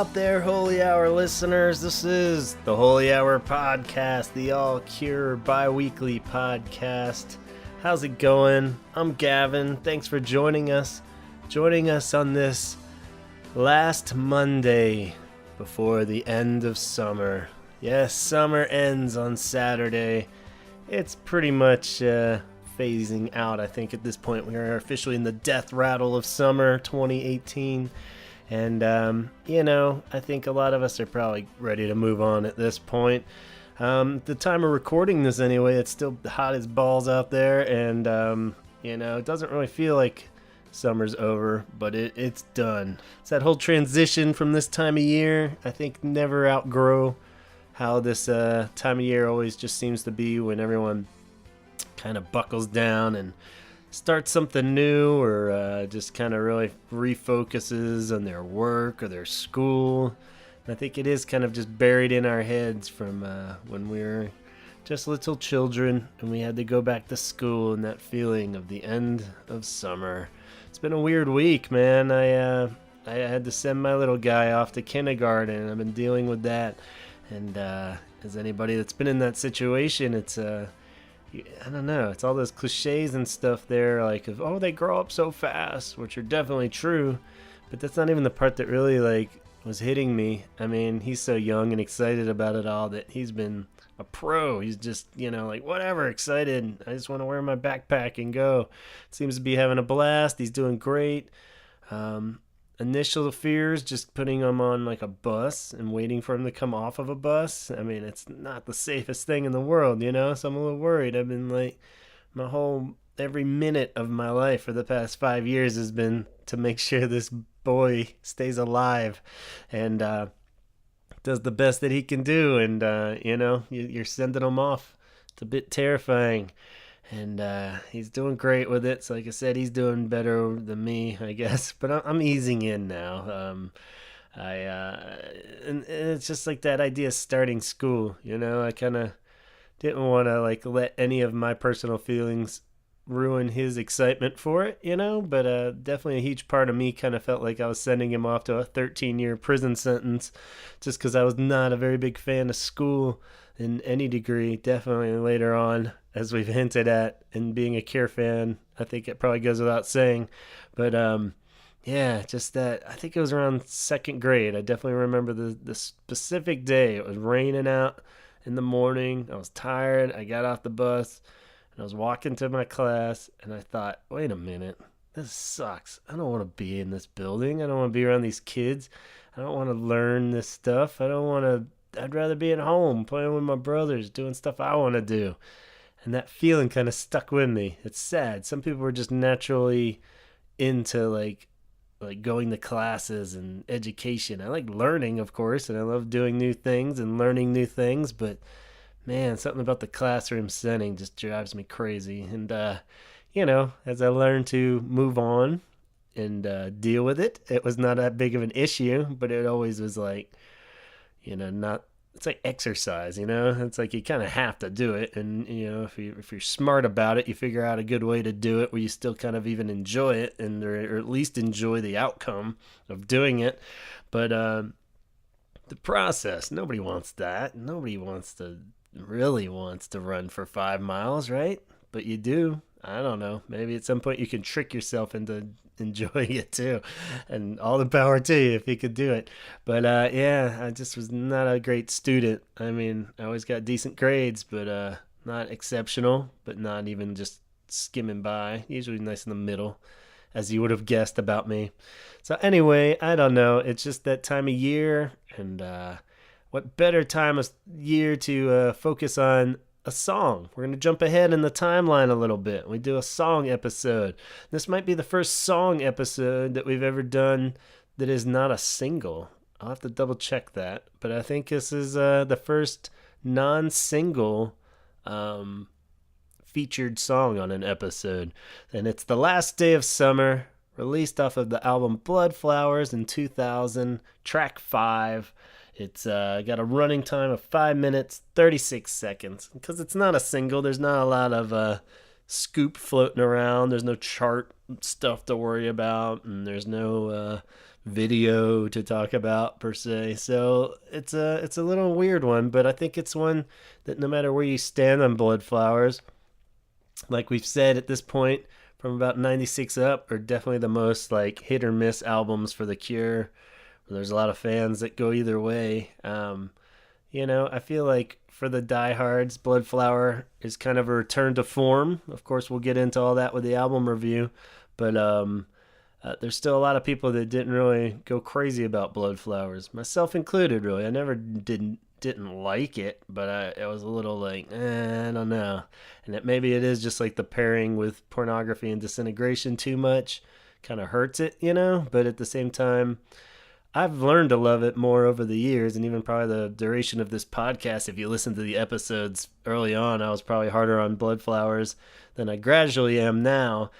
out there, Holy Hour listeners? This is the Holy Hour Podcast, the All Cure bi-weekly podcast. How's it going? I'm Gavin. Thanks for joining us on this last Monday before the end of summer. Yes, summer ends on Saturday. It's pretty much phasing out. I think at this point we are officially in the death rattle of summer 2018. And, I think a lot of us are probably ready to move on at this point. The time of recording this anyway, it's still hot as balls out there. And, it doesn't really feel like summer's over, but it's done. It's that whole transition from this time of year. I think never outgrow how this time of year always just seems to be when everyone kind of buckles down and start something new, or just kind of really refocuses on their work or their school. And I think it is kind of just buried in our heads from when we were just little children and we had to go back to school, and that feeling of the end of summer. It's been a weird week, man. I had to send my little guy off to kindergarten, and I've been dealing with that. And as anybody that's been in that situation, it's I don't know, it's all those cliches and stuff there, like, oh, they grow up so fast, which are definitely true, but that's not even the part that really, was hitting me. I mean, he's so young and excited about it all that he's been a pro. He's just, whatever, excited. I just want to wear my backpack and go. Seems to be having a blast. He's doing great. Initial fears, just putting him on a bus and waiting for him to come off of a bus. I mean, it's not the safest thing in the world, so I'm a little worried. I've been every minute of my life for the past 5 years has been to make sure this boy stays alive and does the best that he can do. And, you're sending him off. It's a bit terrifying. And he's doing great with it. So like I said, he's doing better than me, I guess. But I'm easing in now. And it's just like that idea of starting school. I kind of didn't want to let any of my personal feelings ruin his excitement for it, But definitely a huge part of me kind of felt like I was sending him off to a 13-year prison sentence just because I was not a very big fan of school in any degree. Definitely later on, as we've hinted at, and being a Cure fan, I think it probably goes without saying. But just that, I think it was around second grade. I definitely remember the specific day. It was raining out in the morning. I was tired. I got off the bus and I was walking to my class, and I thought, wait a minute, this sucks. I don't want to be in this building. I don't want to be around these kids. I don't want to learn this stuff. I'd rather be at home playing with my brothers, doing stuff I want to do. And that feeling kind of stuck with me. It's sad. Some people are just naturally into like going to classes and education. I like learning, of course, and I love doing new things and learning new things, but man, something about the classroom setting just drives me crazy. And as I learned to move on and deal with it, it was not that big of an issue, but it always was not. It's like exercise, It's like you kind of have to do it, and if you're smart about it, you figure out a good way to do it where you still kind of even enjoy it, or at least enjoy the outcome of doing it. But the process, nobody wants that. Nobody really wants to run for 5 miles, right? But you do. I don't know. Maybe at some point you can trick yourself into enjoying it too, and all the power to you if you could do it. But I just was not a great student. I mean, I always got decent grades, but not exceptional, but not even just skimming by. Usually nice in the middle, as you would have guessed about me. So anyway, I don't know. It's just that time of year, and what better time of year to focus on a song. We're going to jump ahead in the timeline a little bit. We do a song episode. This might be the first song episode that we've ever done that is not a single. I'll have to double check that. But I think this is the first non-single featured song on an episode. And it's The Last Day of Summer, released off of the album Bloodflowers in 2000, track 5. It's got a running time of 5 minutes, 36 seconds. Because it's not a single, there's not a lot of scoop floating around. There's no chart stuff to worry about. And there's no video to talk about per se. So it's a little weird one, but I think it's one that no matter where you stand on Bloodflowers, like we've said at this point, from about 96 up, are definitely the most like hit or miss albums for The Cure. There's a lot of fans that go either way. I feel like for the diehards, Bloodflower is kind of a return to form. Of course, we'll get into all that with the album review, but there's still a lot of people that didn't really go crazy about Bloodflowers, myself included. Really, I never didn't like it, but I was a little like, I don't know. And maybe it is just like the pairing with Pornography and Disintegration too much, kind of hurts it, But at the same time, I've learned to love it more over the years, and even probably the duration of this podcast. If you listen to the episodes early on, I was probably harder on Bloodflowers than I gradually am now.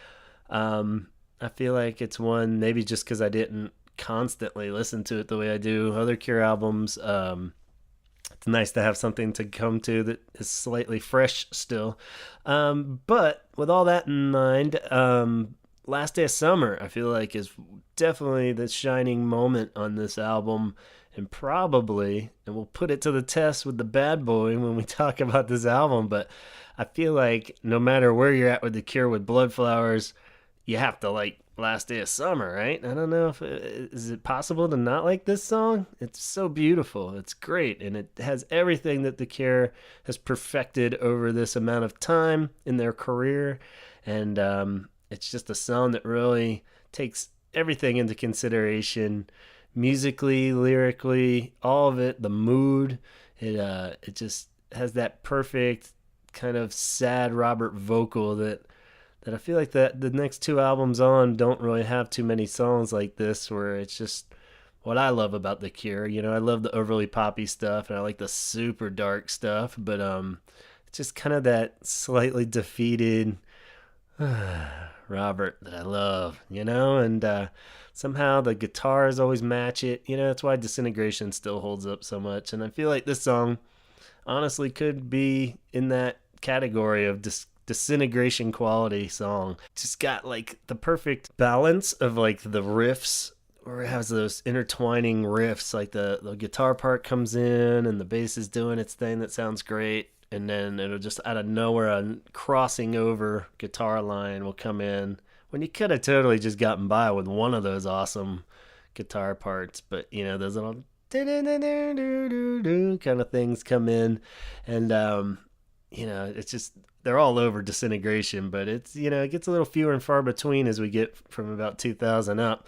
I feel like it's one, maybe just because I didn't constantly listen to it the way I do other Cure albums. It's nice to have something to come to that is slightly fresh still. But with all that in mind, Last Day of Summer, I feel like, is definitely the shining moment on this album, and probably, and we'll put it to the test with the Bad Boy when we talk about this album, but I feel like no matter where you're at with The Cure with Bloodflowers, you have to like Last Day of Summer, right? I don't know if is it possible to not like this song. It's so beautiful. It's great, and it has everything that The Cure has perfected over this amount of time in their career, and it's just a song that really takes everything into consideration, musically, lyrically, all of it, the mood. It just has that perfect kind of sad Robert vocal that I feel like that the next two albums on don't really have too many songs like this, where it's just what I love about The Cure. I love the overly poppy stuff, and I like the super dark stuff, but it's just kind of that slightly defeated Robert that I love, and somehow the guitars always match it. That's why Disintegration still holds up so much, and I feel like this song honestly could be in that category of disintegration quality song. Just got like the perfect balance of like the riffs, where it has those intertwining riffs, like the guitar part comes in and the bass is doing its thing that sounds great, and then it'll just out of nowhere a crossing over guitar line will come in when you could have totally just gotten by with one of those awesome guitar parts, but those little kind of things come in, and it's just, they're all over Disintegration, but it's, it gets a little fewer and far between as we get from about 2000 up.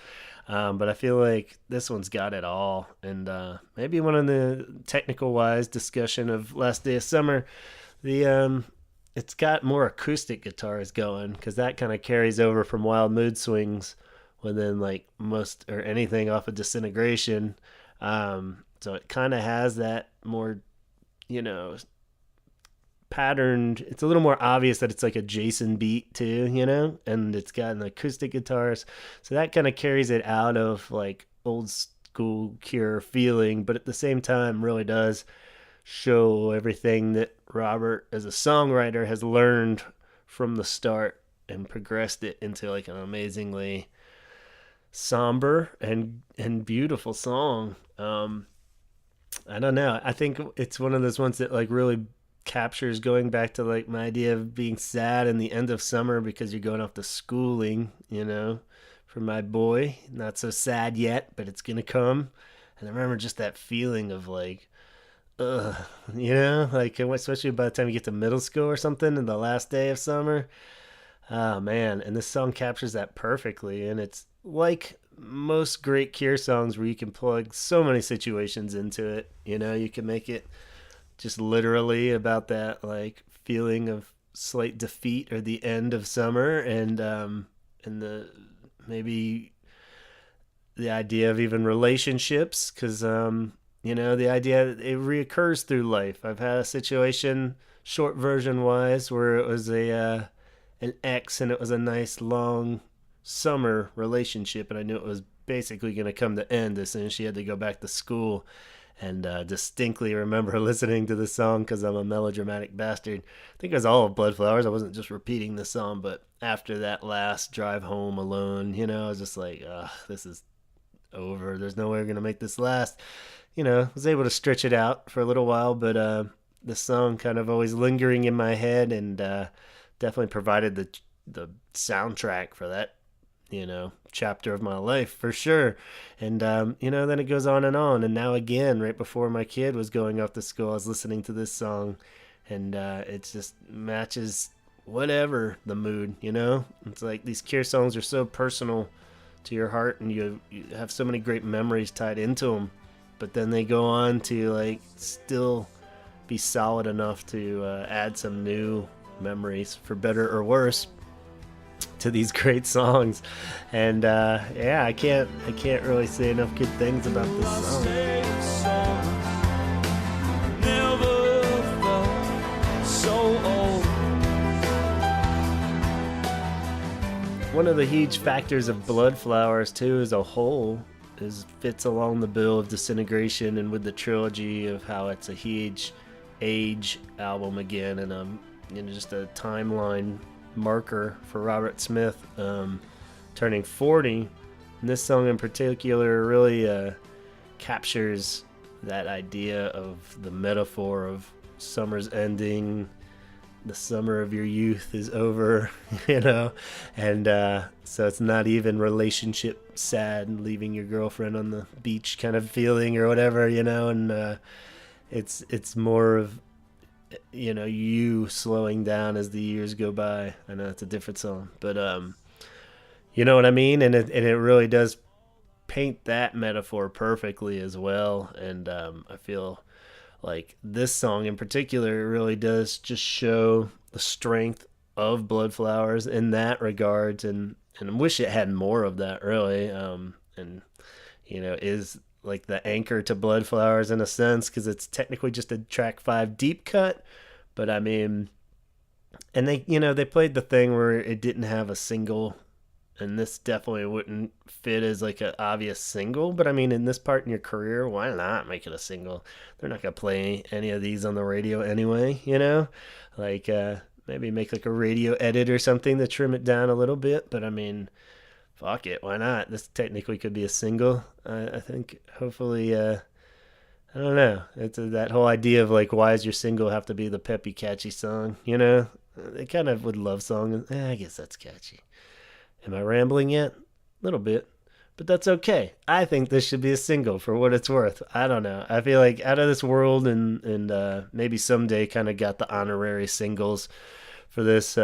But I feel like this one's got it all. And maybe one of the technical wise discussion of Last Day of Summer, it's got more acoustic guitars going, because that kind of carries over from Wild Mood Swings within like most or anything off of Disintegration. So it kind of has that more, patterned. It's a little more obvious that it's like a Jason beat too, and it's got an acoustic guitars, so that kind of carries it out of like old school Cure feeling, but at the same time really does show everything that Robert as a songwriter has learned from the start and progressed it into like an amazingly somber and beautiful song. I don't know, I think it's one of those ones that like really captures going back to like my idea of being sad in the end of summer because you're going off to schooling, for my boy. Not so sad yet, but it's gonna come. And I remember just that feeling of like, like especially by the time you get to middle school or something in the last day of summer. Oh man, and this song captures that perfectly, and it's like most great Cure songs where you can plug so many situations into it. You can make it just literally about that like feeling of slight defeat or the end of summer, and the maybe the idea of even relationships, because the idea that it reoccurs through life. I've had a situation, short version wise, where it was an ex, and it was a nice long summer relationship, and I knew it was basically going to come to end as soon as she had to go back to school. And distinctly remember listening to the song, because I'm a melodramatic bastard. I think it was all of Bloodflowers. I wasn't just repeating the song, but after that last drive home alone, I was just like, this is over. There's no way we're going to make this last. I was able to stretch it out for a little while, but the song kind of always lingering in my head, and definitely provided the soundtrack for that, chapter of my life for sure. And, then it goes on. And now again, right before my kid was going off to school, I was listening to this song, and it just matches whatever the mood, It's like these Cure songs are so personal to your heart, and you have so many great memories tied into them, but then they go on to like still be solid enough to add some new memories, for better or worse, to these great songs. And I can't really say enough good things about this song. Never felt so old. One of the huge factors of Bloodflowers too as a whole fits along the bill of Disintegration, and with the trilogy of how it's a huge age album again, and just a timeline marker for Robert Smith turning 40. And this song in particular really captures that idea of the metaphor of summer's ending, the summer of your youth is over, and so it's not even relationship sad, leaving your girlfriend on the beach kind of feeling or whatever, and it's more of you slowing down as the years go by. I know it's a different song, but you know what I mean, and it really does paint that metaphor perfectly as well. And I feel like this song in particular really does just show the strength of Bloodflowers in that regard, and I wish it had more of that, really. And is like the anchor to Bloodflowers in a sense, because it's technically just a track 5 deep cut, but I mean, and they played the thing where it didn't have a single, and this definitely wouldn't fit as like an obvious single, but I mean, in this part in your career, why not make it a single? They're not gonna play any of these on the radio anyway, like maybe make like a radio edit or something to trim it down a little bit, but I mean, fuck it, why not? This technically could be a single. I think hopefully, I don't know. It's that whole idea of like, why does your single have to be the peppy, catchy song? They kind of would love song. I guess that's catchy. Am I rambling yet? A little bit, but that's okay. I think this should be a single for what it's worth. I don't know. I feel like Out of This World and maybe Someday kind of got the honorary singles for this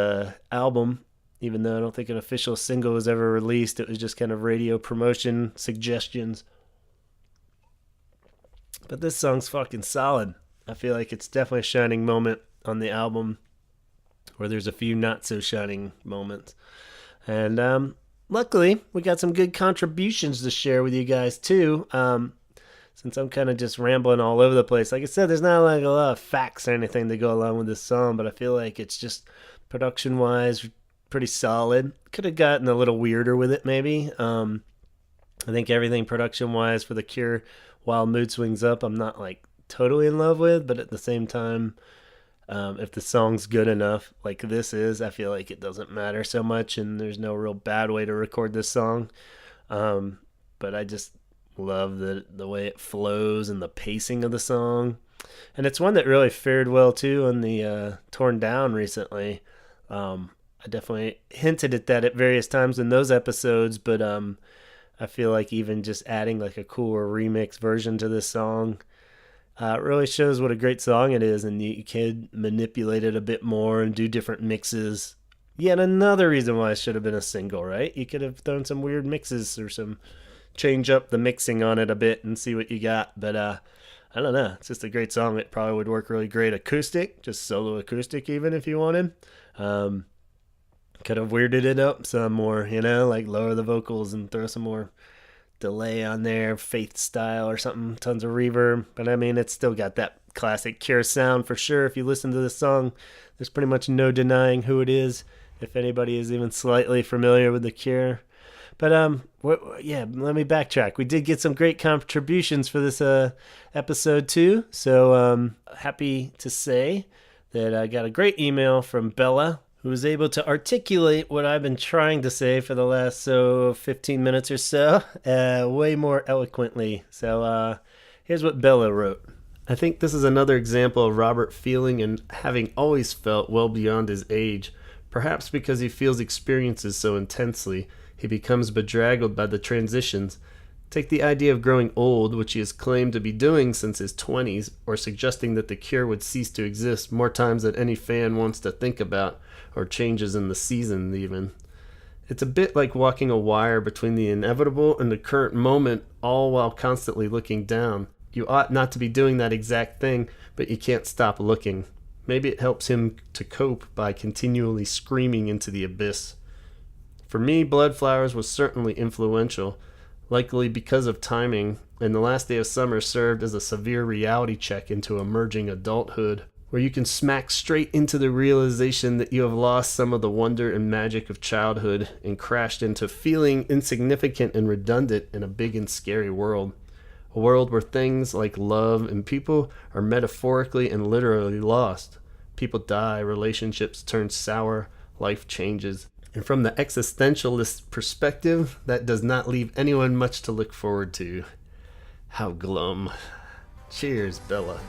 album. Even though I don't think an official single was ever released, it was just kind of radio promotion suggestions. But this song's fucking solid. I feel like it's definitely a shining moment on the album, where there's a few not so shining moments. And luckily, we got some good contributions to share with you guys too. Since I'm kind of just rambling all over the place. Like I said, there's not like a lot of facts or anything to go along with this song, but I feel like it's just production-wise pretty solid. Could have gotten a little weirder with it, maybe. I think everything production-wise for The Cure, while Mood Swings Up, I'm not like totally in love with, but at the same time, if the song's good enough, like this is, I feel like it doesn't matter so much, and there's no real bad way to record this song. But I just love the way it flows and the pacing of the song. And it's one that really fared well too on the Torn Down recently. I definitely hinted at that at various times in those episodes, but I feel like even just adding like a cooler remix version to this song it really shows what a great song it is, and you can manipulate it a bit more and do different mixes. Yet another reason why it should have been a single, right? You could have thrown some weird mixes or some change up the mixing on it a bit and see what you got. But I don't know. It's just a great song. It probably would work really great acoustic, just solo acoustic even if you wanted. Could have weirded it up some more, like lower the vocals and throw some more delay on there, Faith style or something, tons of reverb. But I mean, it's still got that classic Cure sound for sure. If you listen to this song, there's pretty much no denying who it is, if anybody is even slightly familiar with The Cure. But yeah, let me backtrack. We did get some great contributions for this episode too. So happy to say that I got a great email from Bella, who was able to articulate what I've been trying to say for the last 15 minutes or so, way more eloquently. So here's what Bella wrote. I think this is another example of Robert feeling and having always felt well beyond his age. Perhaps because he feels experiences so intensely, he becomes bedraggled by the transitions. Take the idea of growing old, which he has claimed to be doing since his 20s, or suggesting that the Cure would cease to exist more times than any fan wants to think about, or changes in the season even. It's a bit like walking a wire between the inevitable and the current moment, all while constantly looking down. You ought not to be doing that exact thing, but you can't stop looking. Maybe it helps him to cope by continually screaming into the abyss. For me, Bloodflowers was certainly influential, likely because of timing, and The Last Day of Summer served as a severe reality check into emerging adulthood, where you can smack straight into the realization that you have lost some of the wonder and magic of childhood and crashed into feeling insignificant and redundant in a big and scary world. A world where things like love and people are metaphorically and literally lost. People die, relationships turn sour, life changes. And from the existentialist perspective, that does not leave anyone much to look forward to. How glum. Cheers, Bella.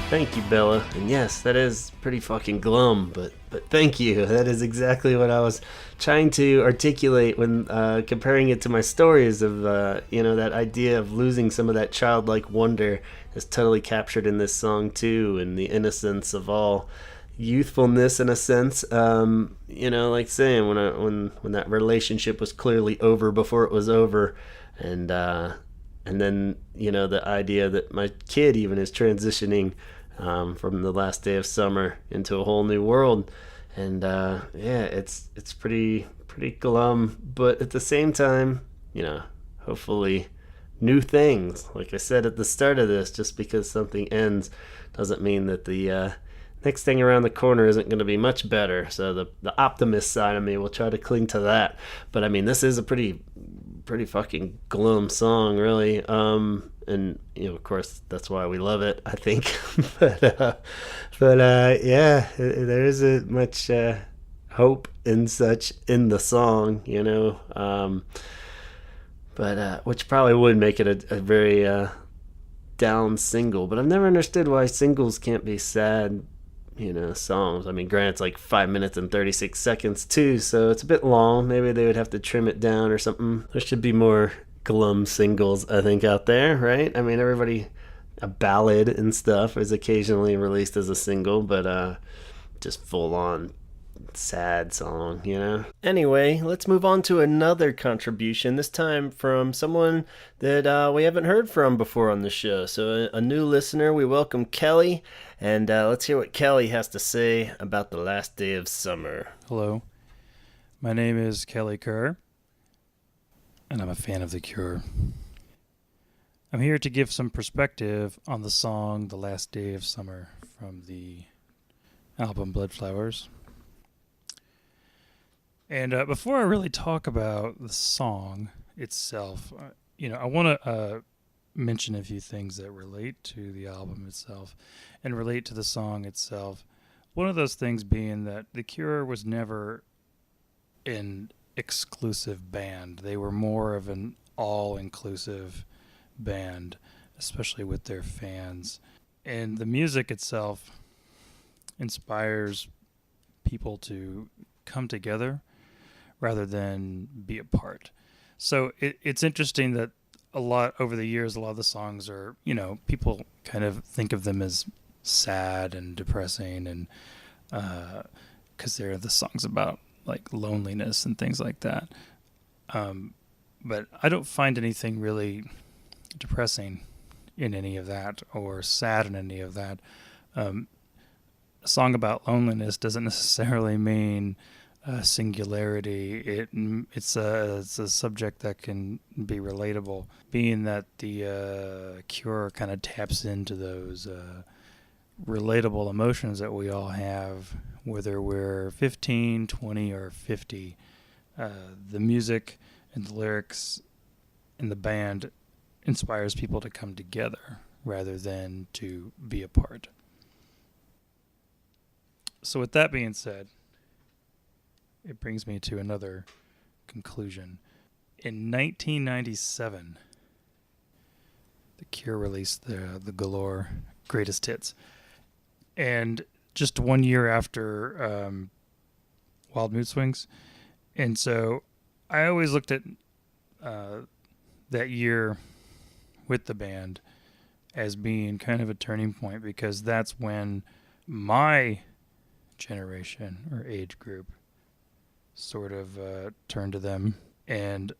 Thank you, Bella. And yes, that is pretty fucking glum, but thank you. That is exactly what I was trying to articulate when comparing it to my stories of, that idea of losing some of that childlike wonder is totally captured in this song too, and the innocence of all youthfulness in a sense. Like saying when that relationship was clearly over before it was over, and then the idea that my kid even is transitioning from The Last Day of Summer into a whole new world, and it's pretty glum, but at the same time, hopefully new things. Like I said at the start of this, just because something ends doesn't mean that the next thing around the corner isn't going to be much better. So the optimist side of me will try to cling to that. But I mean, this is a pretty fucking glum song, really. And of course, that's why we love it, I think. but yeah, there isn't much hope and such in the song, but which probably would make it a very down single. But I've never understood why singles can't be sad, songs. I mean, granted, it's like 5 minutes and 36 seconds too, so it's a bit long. Maybe they would have to trim it down or something. There should be more glum singles, I think, out there, right? I mean, a ballad and stuff is occasionally released as a single, but just full on sad song, Anyway, let's move on to another contribution, this time from someone that we haven't heard from before on the show. So a new listener, we welcome Kelly, and let's hear what Kelly has to say about The Last Day of Summer. Hello, my name is Kelly Kerr, and I'm a fan of The Cure. I'm here to give some perspective on the song The Last Day of Summer from the album Bloodflowers. And before I really talk about the song itself, I want to mention a few things that relate to the album itself and relate to the song itself. One of those things being that The Cure was never an exclusive band. They were more of an all-inclusive band, especially with their fans. And the music itself inspires people to come together rather than be apart. So it's interesting that over the years, a lot of the songs are, people kind of think of them as sad and depressing, and because they're the songs about like loneliness and things like that. But I don't find anything really depressing in any of that or sad in any of that. A song about loneliness doesn't necessarily mean singularity. It's a subject that can be relatable, being that the Cure kind of taps into those relatable emotions that we all have, whether we're 15, 20, or 50. The music and the lyrics and the band inspires people to come together rather than to be apart. So with that being said, it brings me to another conclusion. In 1997, The Cure released the Galore Greatest Hits. And just 1 year after Wild Mood Swings. And so I always looked at that year with the band as being kind of a turning point, because that's when my generation or age group sort of turned to them, and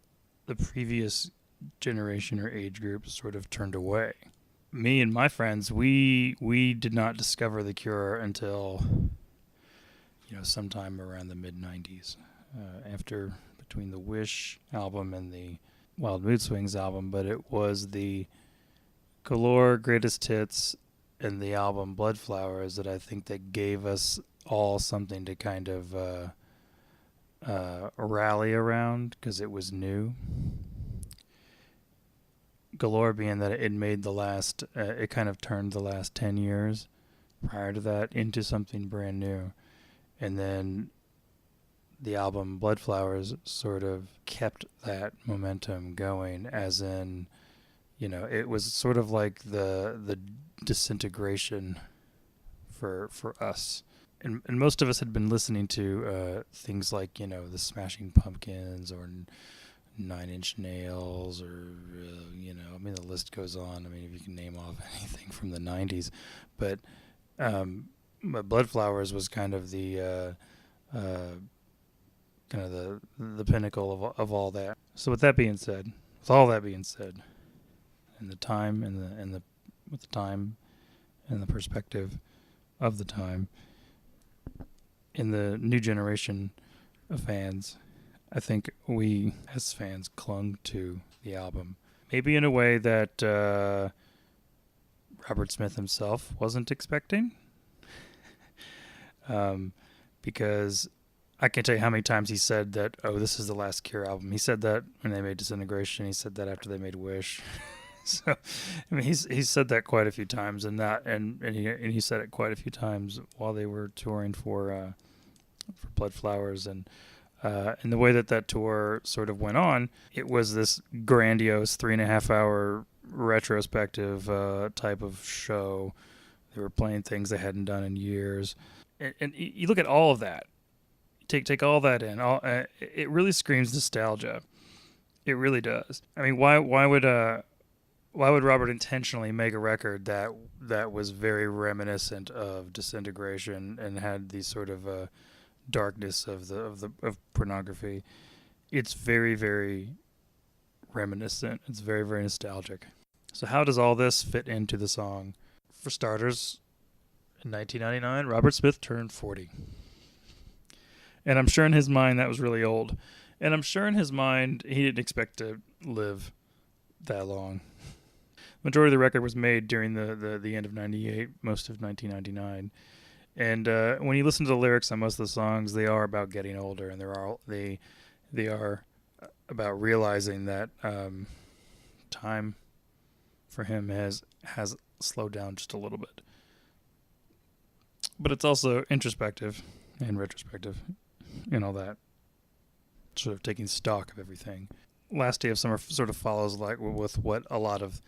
the previous generation or age group sort of turned away. Me and my friends, we did not discover The Cure until sometime around the mid 90s, after between the Wish album and the Wild Mood Swings album. But it was the Galore Greatest Hits and the album Bloodflowers that I think that gave us all something to kind of rally around, because it was new. Galore being that it made it kind of turned the last 10 years prior to that into something brand new. And then the album Bloodflowers sort of kept that momentum going, as in, it was sort of like the disintegration for us. And most of us had been listening to things like, the Smashing Pumpkins or Nine Inch Nails, or the list goes on. I mean, if you can name off anything from the 90s, but Bloodflowers was kind of the pinnacle of all that. So with all that being said, and the time with the time and the perspective of the time, in the new generation of fans, I think we, as fans, clung to the album. Maybe in a way that Robert Smith himself wasn't expecting. Because I can't tell you how many times he said that, this is the last Cure album. He said that when they made Disintegration. He said that after they made Wish. So, I mean, he's said that quite a few times, and he said it quite a few times while they were touring for Bloodflowers, and the way that tour sort of went on, it was this grandiose 3.5 hour retrospective type of show. They were playing things they hadn't done in years, and you look at all of that, take all that in. It really screams nostalgia. It really does. I mean, why would Robert intentionally make a record that was very reminiscent of Disintegration and had these sort of darkness of pornography? It's very, very reminiscent. It's very, very nostalgic. So how does all this fit into the song? For starters, in 1999, Robert Smith turned 40. And I'm sure in his mind that was really old. And I'm sure in his mind he didn't expect to live that long. Majority of the record was made during the end of 98, most of 1999. And when you listen to the lyrics on most of the songs, they are about getting older, and they are about realizing that time for him has slowed down just a little bit. But it's also introspective and retrospective and all that, sort of taking stock of everything. Last Day of Summer sort of follows like with what a lot of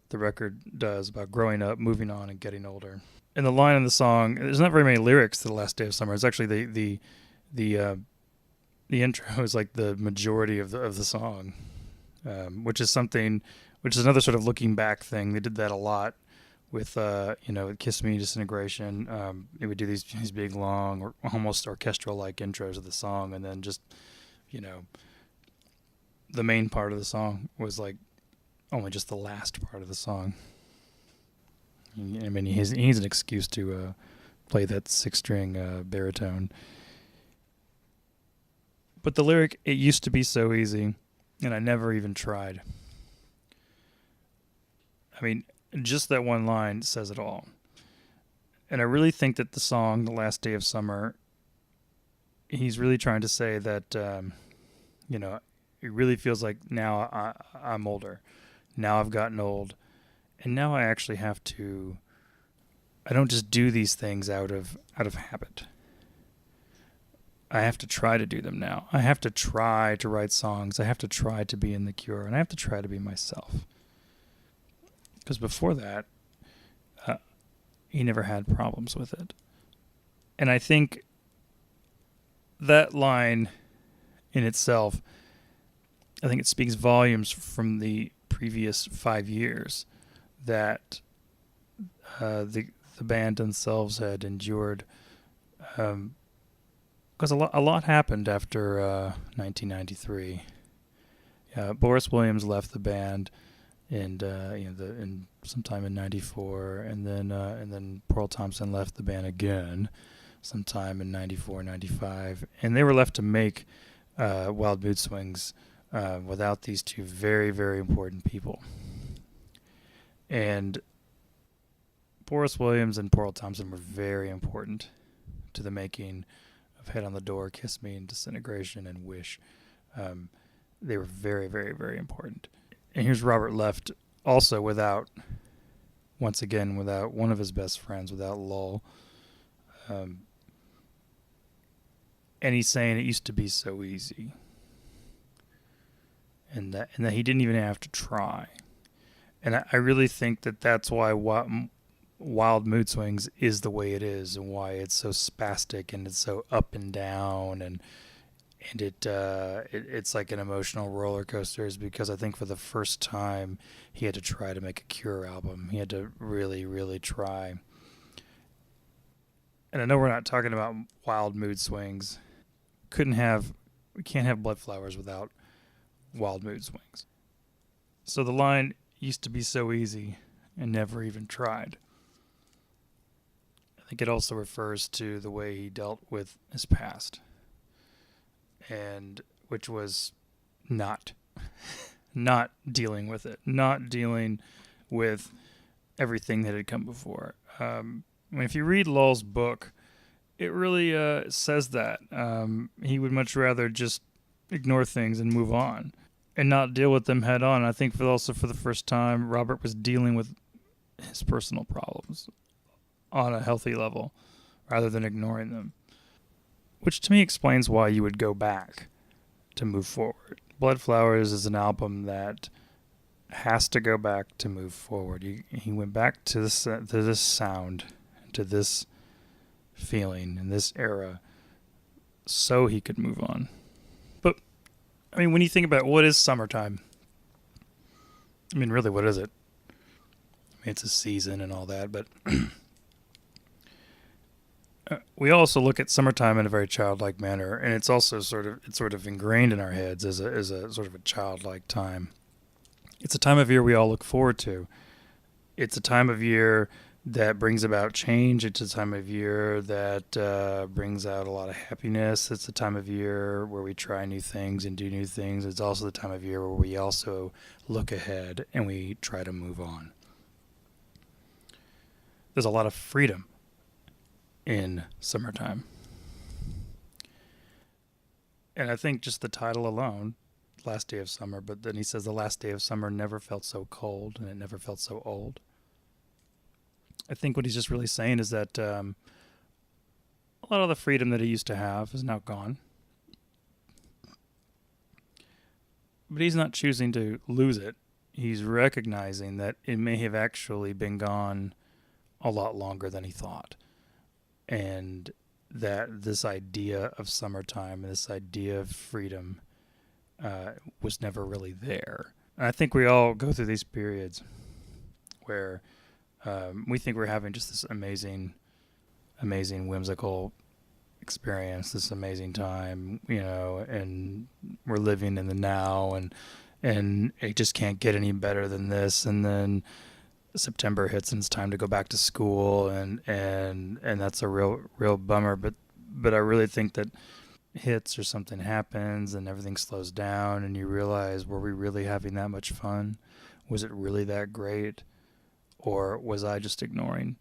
the record does about growing up, moving on, and getting older. And the line in the song, there's not very many lyrics to The Last Day of Summer. It's actually the intro is like the majority of the song, which is another sort of looking back thing. They did that a lot with Kiss Me, Disintegration. They would do these big, long, or almost orchestral-like intros of the song, and then just the main part of the song was like only just the last part of the song. I mean, he needs an excuse to play that 6-string baritone. But the lyric, "It used to be so easy, and I never even tried." I mean, just that one line says it all. And I really think that the song, The Last Day of Summer, he's really trying to say that, you know, it really feels like now I'm older. Now I've gotten old. And now I actually have to, I don't just do these things out of habit. I have to try to do them now. I have to try to write songs. I have to try to be in The Cure. And I have to try to be myself. Because before that, he never had problems with it. And I think that line in itself, I think it speaks volumes from the previous 5 years that the band themselves had endured. Because a lot happened after 1993. Boris Williams left the band, and in sometime in '94, and then Pearl Thompson left the band again, sometime in '94, '95, and they were left to make Wild Mood Swings without these two very, very important people. And Boris Williams and Pearl Thompson were very important to the making of Head on the Door, Kiss Me, and Disintegration, and Wish. They were very, very, very important. And here's Robert left also without one of his best friends, without Lowell. And he's saying it used to be so easy. And that he didn't even have to try. And I really think that that's why Wild Mood Swings is the way it is, and why it's so spastic and it's so up and down, and it's like an emotional roller coaster, is because I think for the first time he had to try to make a Cure album. He had to really, really try. And I know we're not talking about Wild Mood Swings. We can't have Bloodflowers without Wild Mood Swings. So the line used to be so easy and never even tried. I think it also refers to the way he dealt with his past, and which was not dealing with it, not dealing with everything that had come before. If you read Lowell's book, it really says that he would much rather just ignore things and move on and not deal with them head on. I think for the first time, Robert was dealing with his personal problems on a healthy level rather than ignoring them, which to me explains why you would go back to move forward. Bloodflowers is an album that has to go back to move forward. He went back to this sound, to this feeling in this era, so he could move on. But I mean, when you think about what is summertime, I mean, really, what is it? I mean, it's a season and all that, but we also look at summertime in a very childlike manner, and it's also sort of ingrained in our heads as a sort of a childlike time. It's a time of year we all look forward to. It's a time of year that brings about change. It's a time of year that brings out a lot of happiness. It's a time of year where we try new things and do new things. It's also the time of year where we also look ahead and we try to move on. There's a lot of freedom in summertime. And I think just the title alone, Last Day of Summer, but then he says the last day of summer never felt so cold and it never felt so old. I think what he's just really saying is that a lot of the freedom that he used to have is now gone. But he's not choosing to lose it. He's recognizing that it may have actually been gone a lot longer than he thought. And that this idea of summertime, this idea of freedom, was never really there. And I think we all go through these periods where we think we're having just this amazing, whimsical experience, this amazing time, and we're living in the now, and it just can't get any better than this. And then September hits and it's time to go back to school, and that's a real bummer. But I really think that hits or something happens and everything slows down, and you realize, were we really having that much fun? Was it really that great? Or was I just ignoring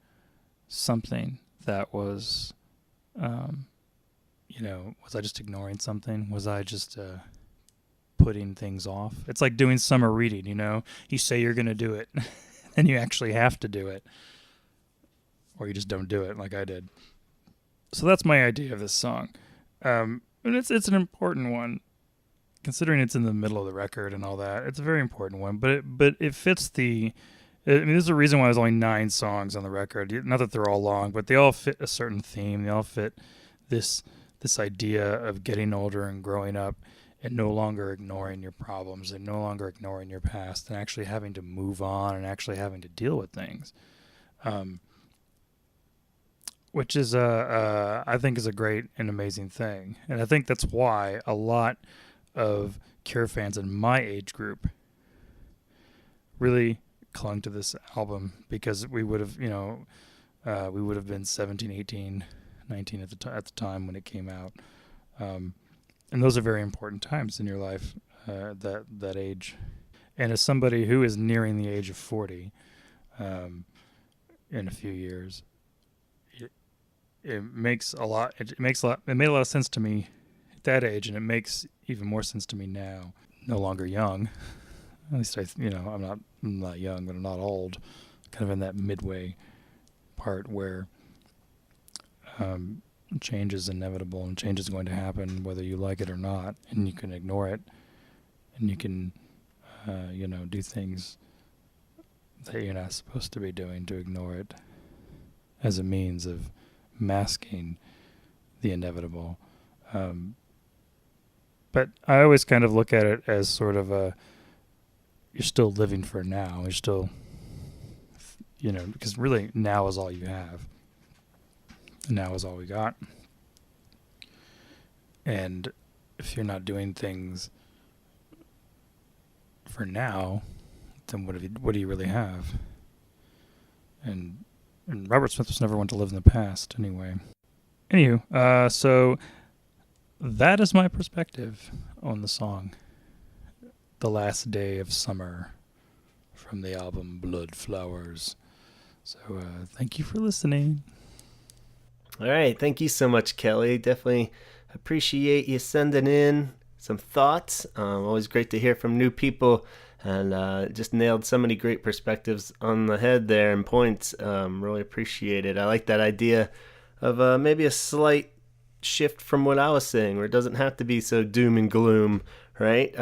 something that was, was I just ignoring something? Was I just putting things off? It's like doing summer reading, You say you're going to do it, and you actually have to do it. Or you just don't do it like I did. So that's my idea of this song. And it's an important one. Considering it's in the middle of the record and all that, it's a very important one. But it fits the... there's a reason why there's only 9 songs on the record. Not that they're all long, but they all fit a certain theme. They all fit this idea of getting older and growing up and no longer ignoring your problems and no longer ignoring your past and actually having to move on and actually having to deal with things. Which is, I think, is a great and amazing thing. And I think that's why a lot of Cure fans in my age group really clung to this album, because we would have, we would have been 17, 18, 19 at the time when it came out. And those are very important times in your life, that age. And as somebody who is nearing the age of 40 in a few years, it made a lot of sense to me at that age, and it makes even more sense to me now. No longer young, at least I'm not young, but I'm not old. Kind of in that midway part where change is inevitable and change is going to happen whether you like it or not, and you can ignore it, and you can do things that you're not supposed to be doing to ignore it as a means of masking the inevitable. But I always kind of look at it as sort of you're still living for now. You're still, because really now is all you have. Now is all we got. And if you're not doing things for now, then what do you really have? And Robert Smith was never one to live in the past anyway. Anywho, so that is my perspective on the song The Last Day of Summer from the album Bloodflowers. So thank you for listening. All right. Thank you so much, Kelly. Definitely appreciate you sending in some thoughts. Always great to hear from new people, and just nailed so many great perspectives on the head there and points. Really appreciate it. I like that idea of maybe a slight shift from what I was saying, where it doesn't have to be so doom and gloom, right?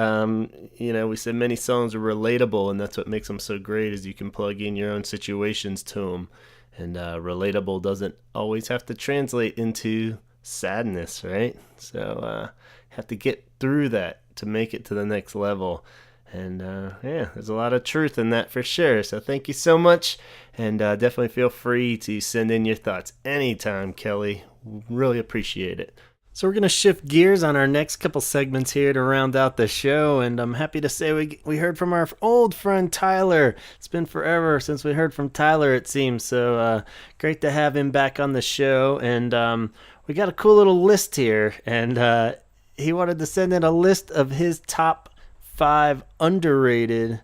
We said many songs are relatable, and that's what makes them so great, is you can plug in your own situations to them. And relatable doesn't always have to translate into sadness, right? So have to get through that to make it to the next level. And there's a lot of truth in that for sure. So thank you so much. And definitely feel free to send in your thoughts anytime, Kelly. Really appreciate it. So we're going to shift gears on our next couple segments here to round out the show, and I'm happy to say we heard from our old friend Tyler. It's been forever since we heard from Tyler, it seems, so great to have him back on the show, and we got a cool little list here, and he wanted to send in a list of his top 5 underrated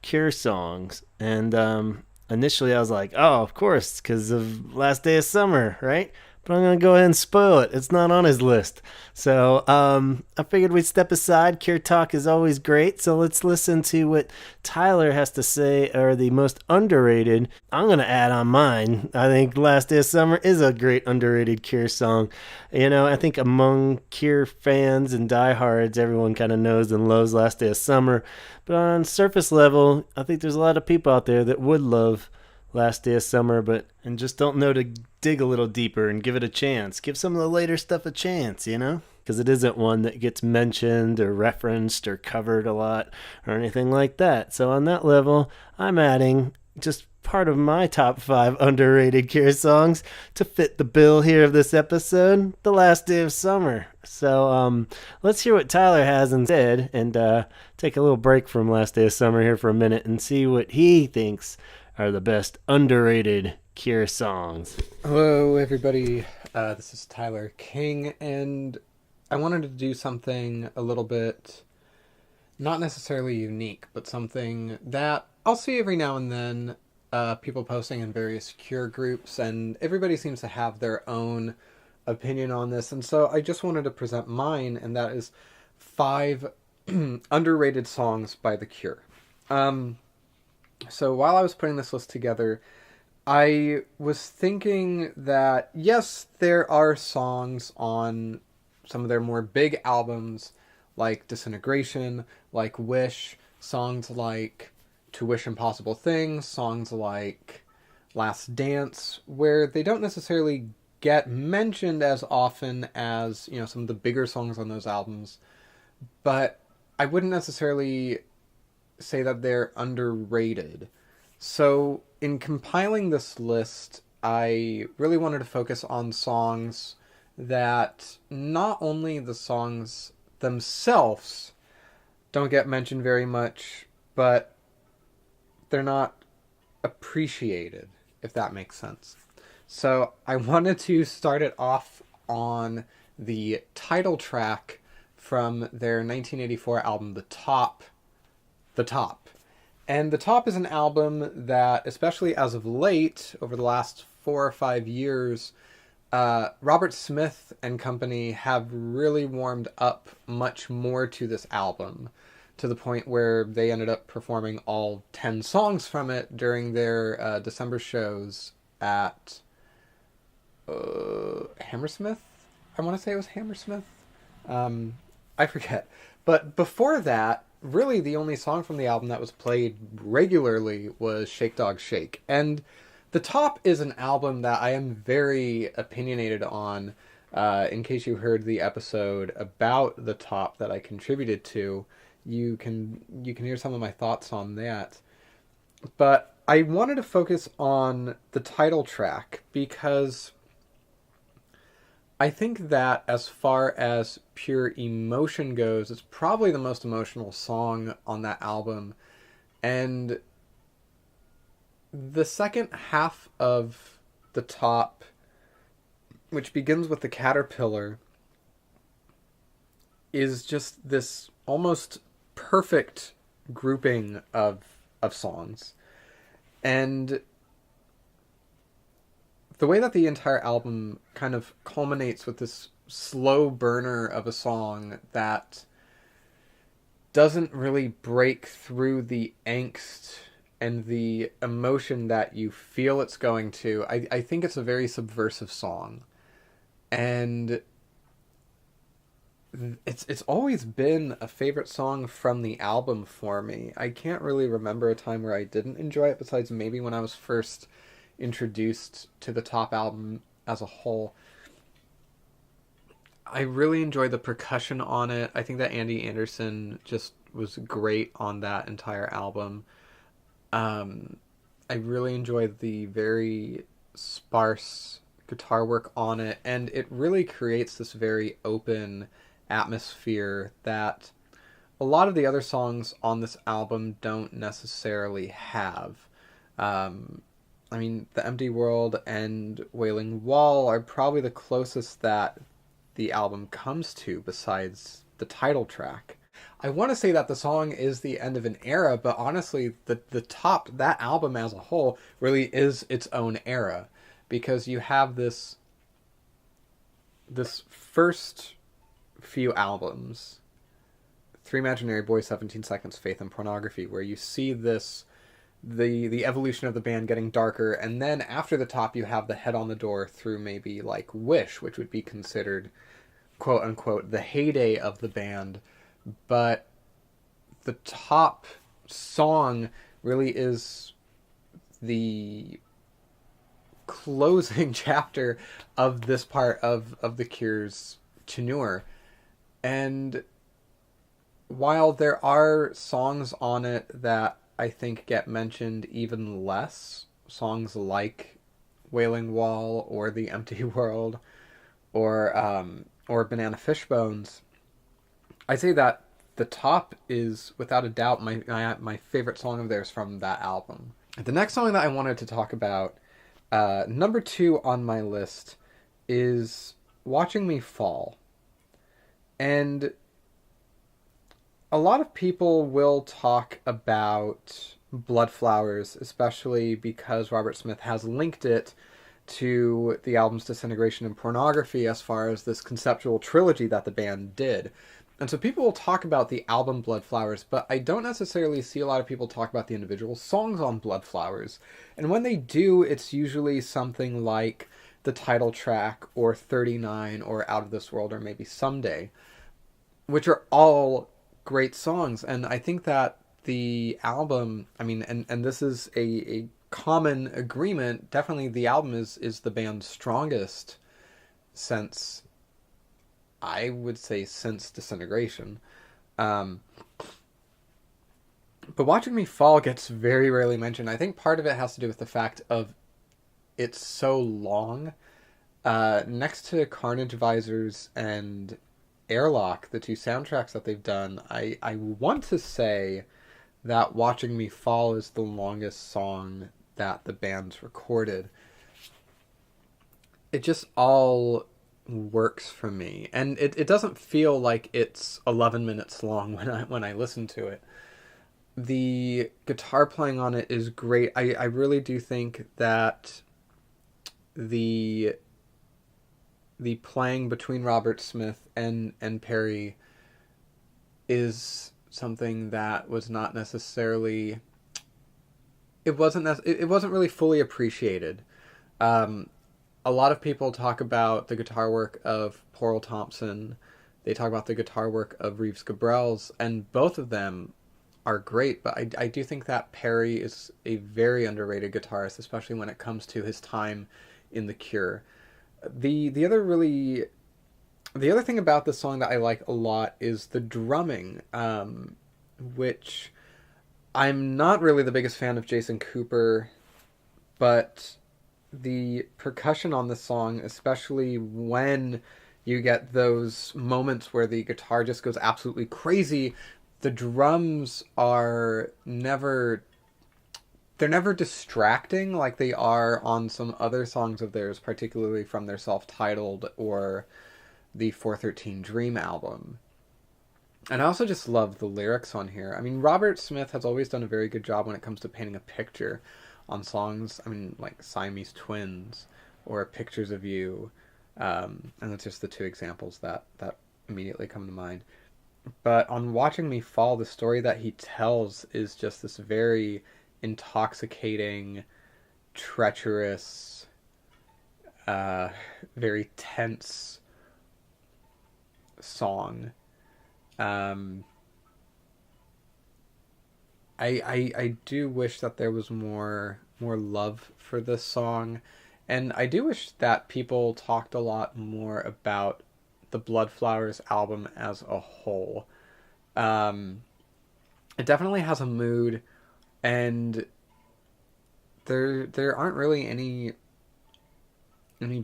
Cure songs, and initially I was like, oh, of course, because of Last Day of Summer, right? But I'm going to go ahead and spoil it. It's not on his list. So I figured we'd step aside. Cure Talk is always great. So let's listen to what Tyler has to say are the most underrated. I'm going to add on mine. I think Last Day of Summer is a great underrated Cure song. I think among Cure fans and diehards, everyone kind of knows and loves Last Day of Summer. But on surface level, I think there's a lot of people out there that would love Last Day of Summer, and just don't know to dig a little deeper and give it a chance. Give some of the later stuff a chance, because it isn't one that gets mentioned or referenced or covered a lot or anything like that. So on that level, I'm adding just part of my top 5 underrated Cure songs to fit the bill here of this episode, The Last Day of Summer. So let's hear what Tyler has instead, and take a little break from Last Day of Summer here for a minute and see what he thinks are the best underrated Cure songs. Hello, everybody. This is Tyler King, and I wanted to do something a little bit not necessarily unique, but something that I'll see every now and then people posting in various Cure groups, and everybody seems to have their own opinion on this. And so I just wanted to present mine, and that is 5 underrated songs by The Cure. So while I was putting this list together, I was thinking that, yes, there are songs on some of their more big albums, like Disintegration, like Wish, songs like To Wish Impossible Things, songs like Last Dance, where they don't necessarily get mentioned as often as, you know, some of the bigger songs on those albums, but I wouldn't necessarily say that they're underrated. So, in compiling this list, I really wanted to focus on songs that not only the songs themselves don't get mentioned very much, but they're not appreciated, if that makes sense. So, I wanted to start it off on the title track from their 1984 album, The Top. The Top. And The Top is an album that, especially as of late, over the last 4 or 5 years, Robert Smith and company have really warmed up much more to this album, to the point where they ended up performing all 10 songs from it during their December shows at Hammersmith? I want to say it was Hammersmith. I forget. But before that, really the only song from the album that was played regularly was Shake Dog Shake. And The Top is an album that I am very opinionated on. In case you heard the episode about The Top that I contributed to, you can hear some of my thoughts on that. But I wanted to focus on the title track because I think that as far as pure emotion goes, it's probably the most emotional song on that album. And the second half of The Top, which begins with the caterpillar, is just this almost perfect grouping of songs. And the way that the entire album kind of culminates with this slow burner of a song that doesn't really break through the angst and the emotion that you feel it's going to, I think it's a very subversive song. And it's always been a favorite song from the album for me. I can't really remember a time where I didn't enjoy it, besides maybe when I was first introduced to the Top album as a whole. I really enjoy the percussion on it. I think that Andy Anderson just was great on that entire album. I really enjoyed the very sparse guitar work on it, and it really creates this very open atmosphere that a lot of the other songs on this album don't necessarily have. I mean, The Empty World and Wailing Wall are probably the closest that the album comes to, besides the title track. I want to say that the song is the end of an era, but honestly, the Top, that album as a whole, really is its own era. Because you have this first few albums, Three Imaginary Boys, 17 Seconds, Faith and Pornography, where you see this the evolution of the band getting darker, and then after the Top you have the Head on the Door through maybe like Wish, which would be considered quote unquote the heyday of the band. But the Top song really is the closing chapter of this part of the Cure's tenure. And while there are songs on it that I think get mentioned even less, songs like Wailing Wall or The Empty World or Banana Fishbones, I say that The Top is without a doubt my favorite song of theirs from that album. The next song that I wanted to talk about, number 2 on my list, is Watching Me Fall. And a lot of people will talk about Bloodflowers, especially because Robert Smith has linked it to the album's Disintegration and Pornography as far as this conceptual trilogy that the band did. And so people will talk about the album Bloodflowers, but I don't necessarily see a lot of people talk about the individual songs on Bloodflowers. And when they do, it's usually something like the title track or 39 or Out of This World or maybe Someday, which are all great songs. And I think that the album, I mean, and this is a common agreement, definitely the album is the band's strongest since, I would say, since Disintegration. Um, but Watching Me Fall gets very rarely mentioned. I think part of it has to do with the fact of it's so long. Next to Carnage Visors and Airlock, the two soundtracks that they've done, I want to say that Watching Me Fall is the longest song that the band's recorded. It just all works for me, and it doesn't feel like it's 11 minutes long when I listen to it. The guitar playing on it is great. I really do think that the playing between Robert Smith and Perry is something that was not necessarily, it wasn't really fully appreciated. A lot of people talk about the guitar work of Porl Thompson. They talk about the guitar work of Reeves Gabrels, and both of them are great, but I do think that Perry is a very underrated guitarist, especially when it comes to his time in The Cure. The other thing about this song that I like a lot is the drumming, which I'm not really the biggest fan of Jason Cooper, but the percussion on the song, especially when you get those moments where the guitar just goes absolutely crazy, the drums are never, they're never distracting like they are on some other songs of theirs, particularly from their self-titled or the 413 Dream album. And I also just love the lyrics on here. I mean, Robert Smith has always done a very good job when it comes to painting a picture on songs. I mean, like Siamese Twins or Pictures of You. And that's just the two examples that immediately come to mind. But on Watching Me Fall, the story that he tells is just this very intoxicating, treacherous, very tense song. I do wish that there was more love for this song, and I do wish that people talked a lot more about the Bloodflowers album as a whole. It definitely has a mood, and there aren't really any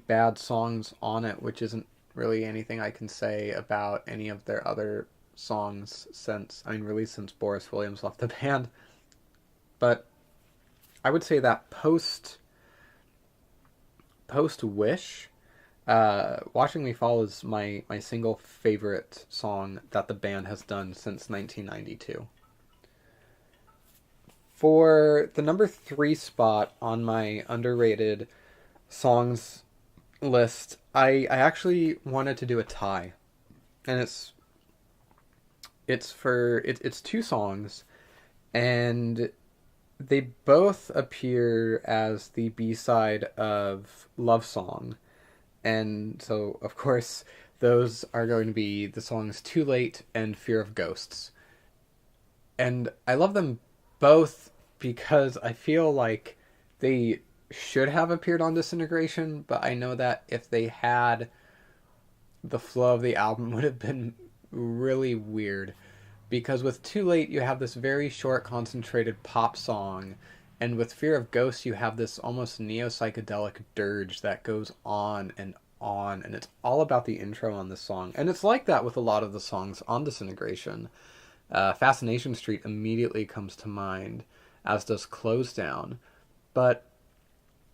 bad songs on it, which isn't really anything I can say about any of their other songs released since Boris Williams left the band. But I would say that post Wish, Watching Me Fall is my single favorite song that the band has done since 1992. For the number 3 spot on my underrated songs list, I actually wanted to do a tie. And it's two songs, and they both appear as the B-side of Love Song. And so, of course, those are going to be the songs Too Late and Fear of Ghosts. And I love them both because I feel like they should have appeared on Disintegration, but I know that if they had, the flow of the album would have been really weird. Because with Too Late, you have this very short, concentrated pop song, and with Fear of Ghosts, you have this almost neo-psychedelic dirge that goes on, and it's all about the intro on this song. And it's like that with a lot of the songs on Disintegration. Fascination Street immediately comes to mind, as does Close Down. But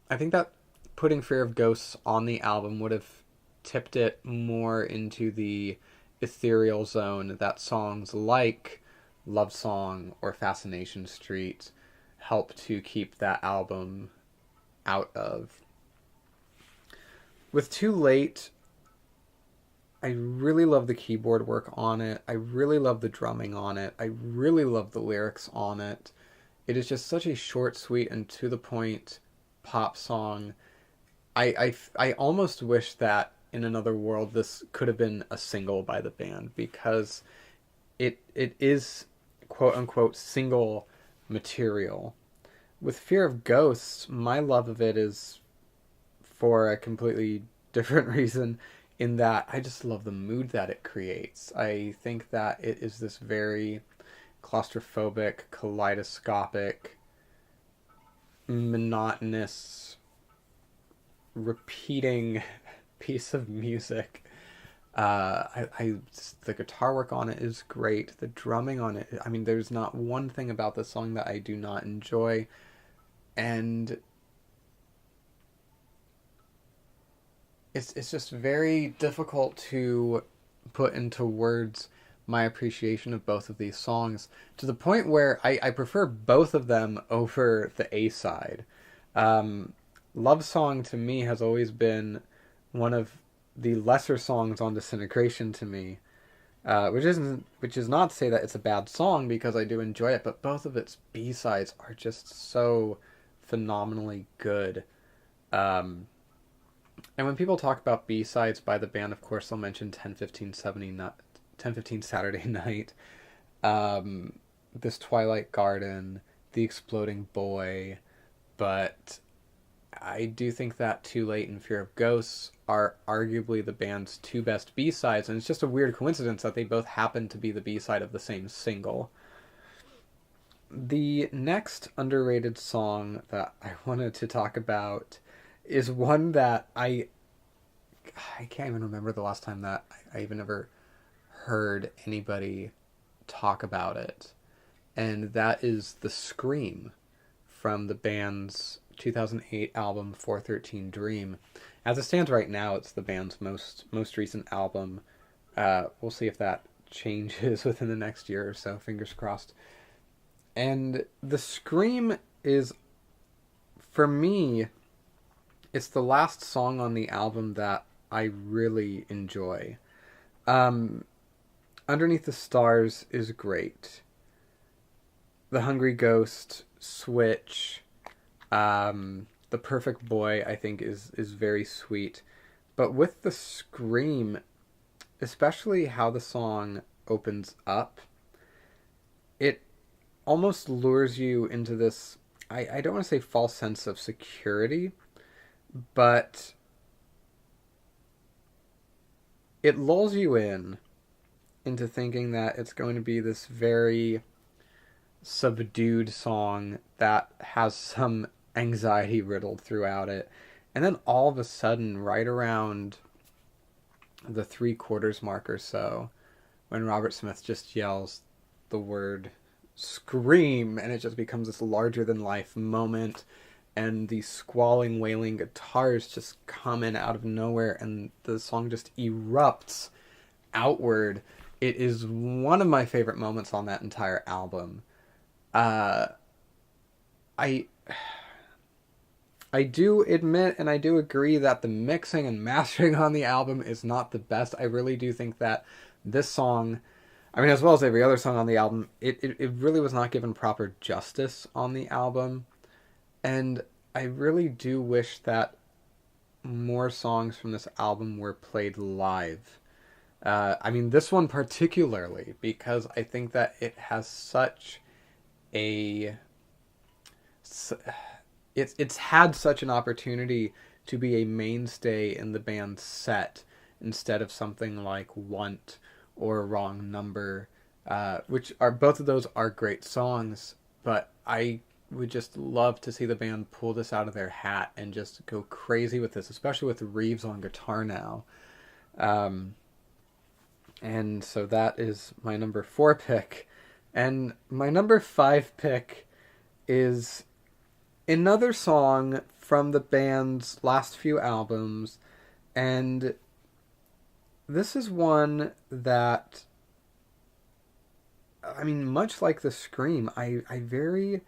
I think that putting Fear of Ghosts on the album would have tipped it more into the ethereal zone that songs like Love Song or Fascination Street help to keep that album out of. With Too Late, I really love the keyboard work on it. I really love the drumming on it. I really love the lyrics on it. It is just such a short, sweet, and to the point pop song. I almost wish that in another world this could have been a single by the band, because it is quote unquote single material. With Fear of Ghosts, my love of it is for a completely different reason, in that I just love the mood that it creates. I think that it is this very claustrophobic, kaleidoscopic, monotonous, repeating piece of music. The guitar work on it is great. The drumming on it, I mean, there's not one thing about this song that I do not enjoy. And it's just very difficult to put into words my appreciation of both of these songs, to the point where I prefer both of them over the A-side. Love Song to me has always been one of the lesser songs on Disintegration to me, which is not to say that it's a bad song, because I do enjoy it, but both of its B-sides are just so phenomenally good. And when people talk about B-sides by the band, of course they'll mention 10:15 Saturday Night, This Twilight Garden, The Exploding Boy, but I do think that Too Late and Fear of Ghosts are arguably the band's two best B-sides, and it's just a weird coincidence that they both happen to be the B-side of the same single. The next underrated song that I wanted to talk about is one that I can't even remember the last time that I even ever heard anybody talk about it, and that is The Scream from the band's 2008 album 413 Dream. As it stands right now, it's the band's most recent album. We'll see if that changes within the next year or so, fingers crossed. And The Scream is, for me, it's the last song on the album that I really enjoy. Underneath the Stars is great. The Hungry Ghost, Switch, The Perfect Boy, I think is very sweet. But with The Scream, especially how the song opens up, it almost lures you into this, I don't want to say false sense of security, but it lulls you into thinking that it's going to be this very subdued song that has some anxiety riddled throughout it. And then all of a sudden, right around the 3/4 mark or so, when Robert Smith just yells the word scream, and it just becomes this larger than life moment, and the squalling, wailing guitars just come in out of nowhere, and the song just erupts outward. It is one of my favorite moments on that entire album. I do admit, and I do agree, that the mixing and mastering on the album is not the best. I really do think that this song, I mean, as well as every other song on the album, it really was not given proper justice on the album. And I really do wish that more songs from this album were played live. I mean, this one particularly, because I think that it has such a... It's had such an opportunity to be a mainstay in the band's set, instead of something like Want or Wrong Number, which are, both of those are great songs, but I would just love to see the band pull this out of their hat and just go crazy with this, especially with Reeves on guitar now. And so that is my number 4 pick. And my number 5 pick is another song from the band's last few albums, and this is one that, I mean, much like The Scream, I very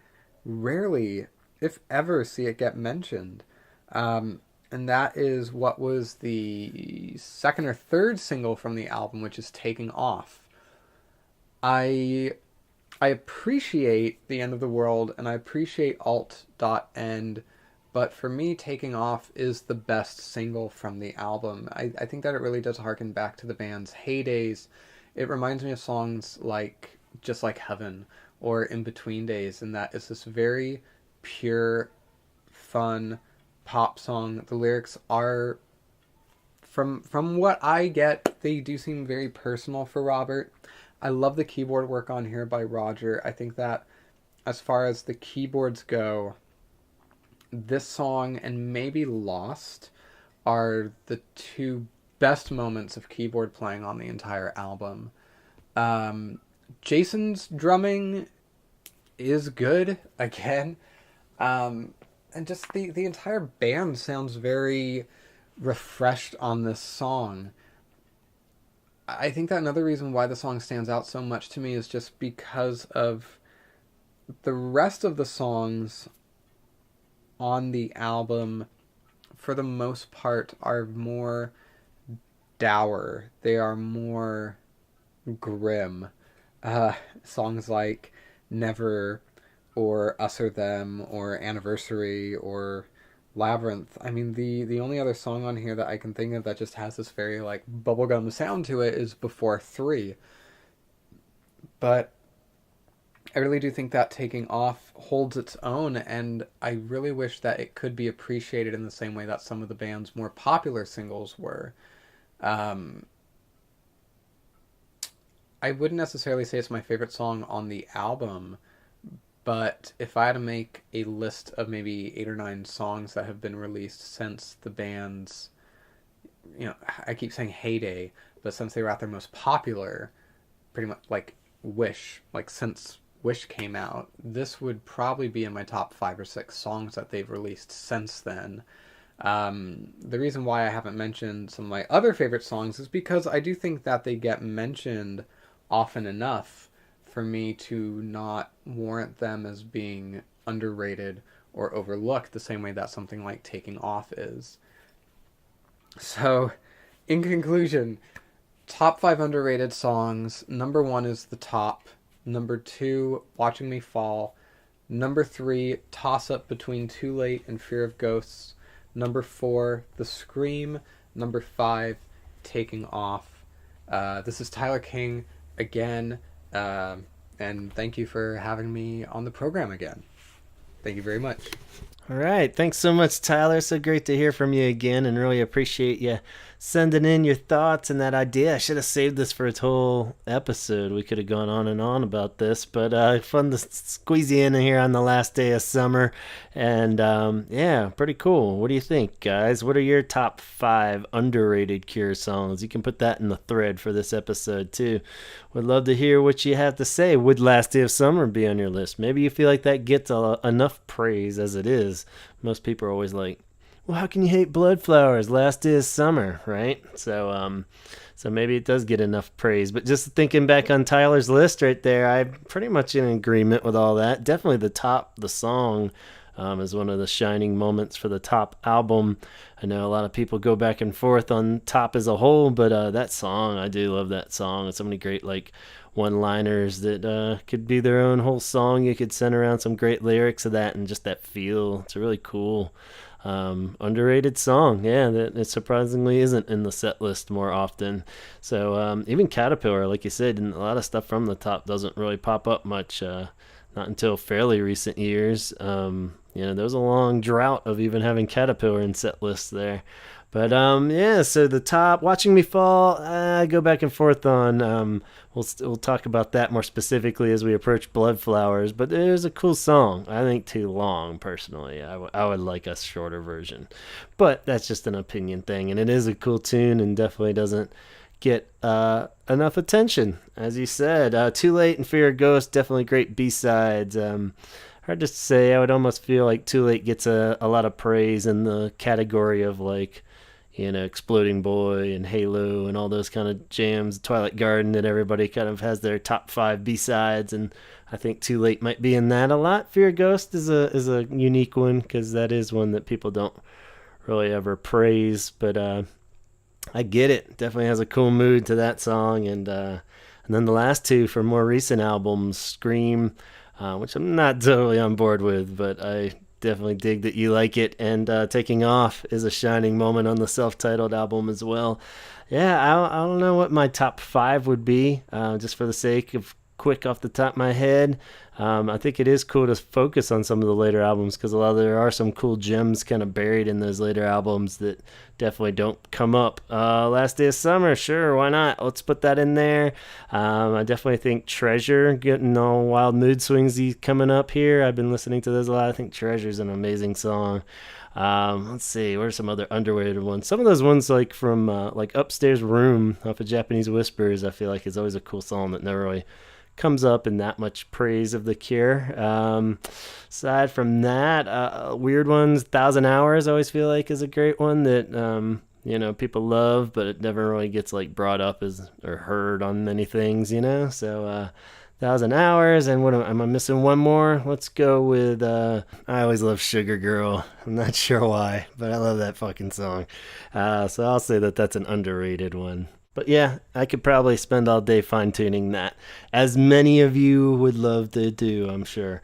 rarely, if ever, see it get mentioned. And that is what was the second or third single from the album, which is Taking Off. I I appreciate The End of the World and I appreciate Alt.End, but for me, Taking Off is the best single from the album. I think that it really does harken back to the band's heydays. It reminds me of songs like Just Like Heaven or In Between Days, and that is this very pure, fun pop song. The lyrics are, from what I get, they do seem very personal for Robert. I love the keyboard work on here by Roger. I think that as far as the keyboards go, this song and maybe Lost are the two best moments of keyboard playing on the entire album. Jason's drumming is good again. And just the entire band sounds very refreshed on this song. I think that another reason why the song stands out so much to me is just because of the rest of the songs on the album, for the most part, are more dour. They are more grim. Songs like Never or Us or Them or Anniversary or Labyrinth. I mean, the only other song on here that I can think of that just has this very like bubblegum sound to it is Before 3. But I really do think that Taking Off holds its own, and I really wish that it could be appreciated in the same way that some of the band's more popular singles were. I wouldn't necessarily say it's my favorite song on the album, but if I had to make a list of maybe 8 or 9 songs that have been released since the band's, I keep saying heyday, but since they were at their most popular, pretty much like Wish, like since Wish came out, this would probably be in my top 5 or 6 songs that they've released since then. The reason why I haven't mentioned some of my other favorite songs is because I do think that they get mentioned often enough for me to not warrant them as being underrated or overlooked the same way that something like Taking Off is. So, in conclusion, top 5 underrated songs. Number 1 is The Top. Number 2, Watching Me Fall. Number 3, toss up between Too Late and Fear of Ghosts. Number 4, The Scream. Number 5, Taking Off. This is Tyler King again, and thank you for having me on the program again. Thank you very much. All right. Thanks so much, Tyler. So great to hear from you again, and really appreciate you sending in your thoughts and that idea. I should have saved this for its whole episode. We could have gone on and on about this, but fun to squeeze you in here on the last day of summer. And yeah, pretty cool. What do you think, guys? What are your top 5 underrated Cure songs? You can put that in the thread for this episode too. Would love to hear what you have to say. Would Last Day of Summer be on your list? Maybe you feel like that gets enough praise as it is. Most people are always like, well, how can you hate Bloodflowers? Last Day of Summer, right? So maybe it does get enough praise. But just thinking back on Tyler's list right there, I'm pretty much in agreement with all that. Definitely the song is one of the shining moments for the Top album. I know a lot of people go back and forth on Top as a whole, but that song, I do love that song. It's so many great like one-liners that could be their own whole song. You could send around some great lyrics of that and just that feel. It's a really cool underrated song, yeah, that it surprisingly isn't in the set list more often. So even Caterpillar, like you said, and a lot of stuff from the Top doesn't really pop up much, not until fairly recent years. There was a long drought of even having Caterpillar in set lists there. But yeah, so the Top, Watching Me Fall, I go back and forth on. We'll talk about that more specifically as we approach Bloodflowers. But it is a cool song. I think too long, personally. I would like a shorter version. But that's just an opinion thing. And it is a cool tune and definitely doesn't get enough attention. As you said, Too Late and Fear of Ghost, definitely great B-sides. Hard to say. I would almost feel like Too Late gets a lot of praise in the category of like, Exploding Boy and Halo and all those kind of jams, Twilight Garden, that everybody kind of has their top 5 B-sides, and I think Too Late might be in that a lot. Fear Ghost is a unique one because that is one that people don't really ever praise, but I get it. Definitely has a cool mood to that song, and then the last two from more recent albums, Scream, which I'm not totally on board with, but I definitely dig that you like it, and Taking Off is a shining moment on the self-titled album as well. Yeah, I don't know what my top 5 would be, just for the sake of quick off the top of my head. I think it is cool to focus on some of the later albums because there are some cool gems kind of buried in those later albums that definitely don't come up. Last Day of Summer, sure, why not? Let's put that in there. I definitely think Treasure, getting all wild mood swingsy coming up here. I've been listening to those a lot. I think Treasure's an amazing song. Let's see, what are some other underrated ones? Some of those ones like from like Upstairs Room off of Japanese Whispers, I feel like is always a cool song that never really comes up in that much praise of The Cure. Aside from that, weird ones, 1,000 Hours I always feel like is a great one that people love, but it never really gets like brought up as or heard on many things, so 1,000 Hours. And what am I missing? One more. Let's go with I always love Sugar Girl. I'm not sure why, but I love that fucking song. So I'll say that that's an underrated one. But yeah, I could probably spend all day fine-tuning that, as many of you would love to do, I'm sure.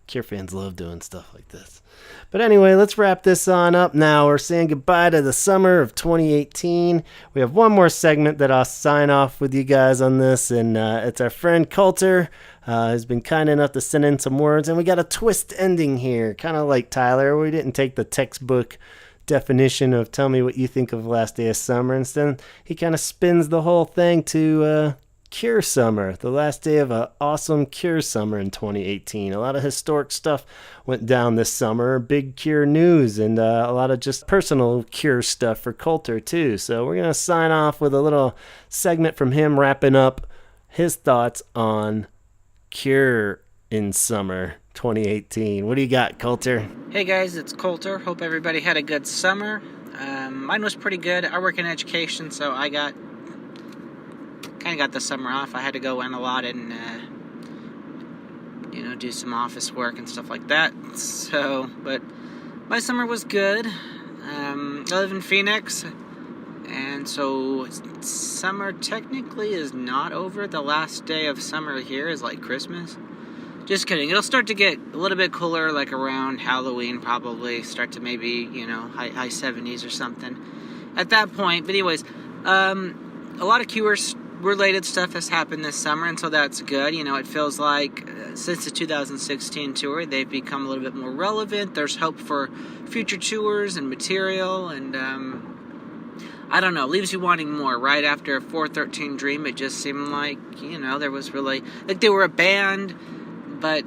Cure fans love doing stuff like this. But anyway, let's wrap this on up now. We're saying goodbye to the summer of 2018. We have one more segment that I'll sign off with you guys on this, and it's our friend Coulter, who's been kind enough to send in some words, and we got a twist ending here, kind of like Tyler. We didn't take the textbook definition of tell me what you think of Last Day of Summer. Instead, he kind of spins the whole thing to Cure Summer, the last day of an awesome Cure summer in 2018. A lot of historic stuff went down this summer, big Cure news, and a lot of just personal Cure stuff for Coulter too. So we're going to sign off with a little segment from him wrapping up his thoughts on Cure in summer 2018. What do you got, Coulter? Hey guys, it's Coulter. Hope everybody had a good summer. Mine was pretty good. I work in education, so I kind of got the summer off. I had to go in a lot and do some office work and stuff like that. So, but my summer was good. I live in Phoenix, and so summer technically is not over. The last day of summer here is like Christmas. Just kidding. It'll start to get a little bit cooler, like around Halloween, probably start to maybe, high 70s or something at that point. But anyways, a lot of Cure-related stuff has happened this summer, and so that's good. It feels like since the 2016 tour, they've become a little bit more relevant. There's hope for future tours and material, and I don't know, leaves you wanting more. Right after 413 Dream, it just seemed like, there was really, like they were a band, but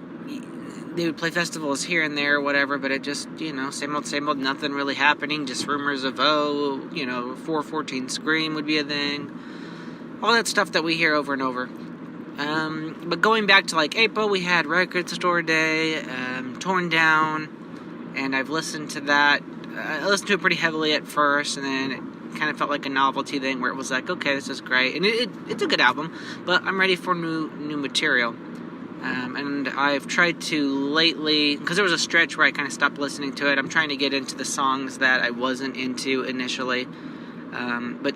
they would play festivals here and there or whatever, but it just, same old, nothing really happening, just rumors of, 414 Scream would be a thing, all that stuff that we hear over and over. But going back to like April, we had Record Store Day, Torn Down, and I've listened to that. I listened to it pretty heavily at first, and then it kind of felt like a novelty thing where it was like, okay, this is great, and it's a good album, but I'm ready for new material. And I've tried to lately, because there was a stretch where I kind of stopped listening to it, I'm trying to get into the songs that I wasn't into initially. But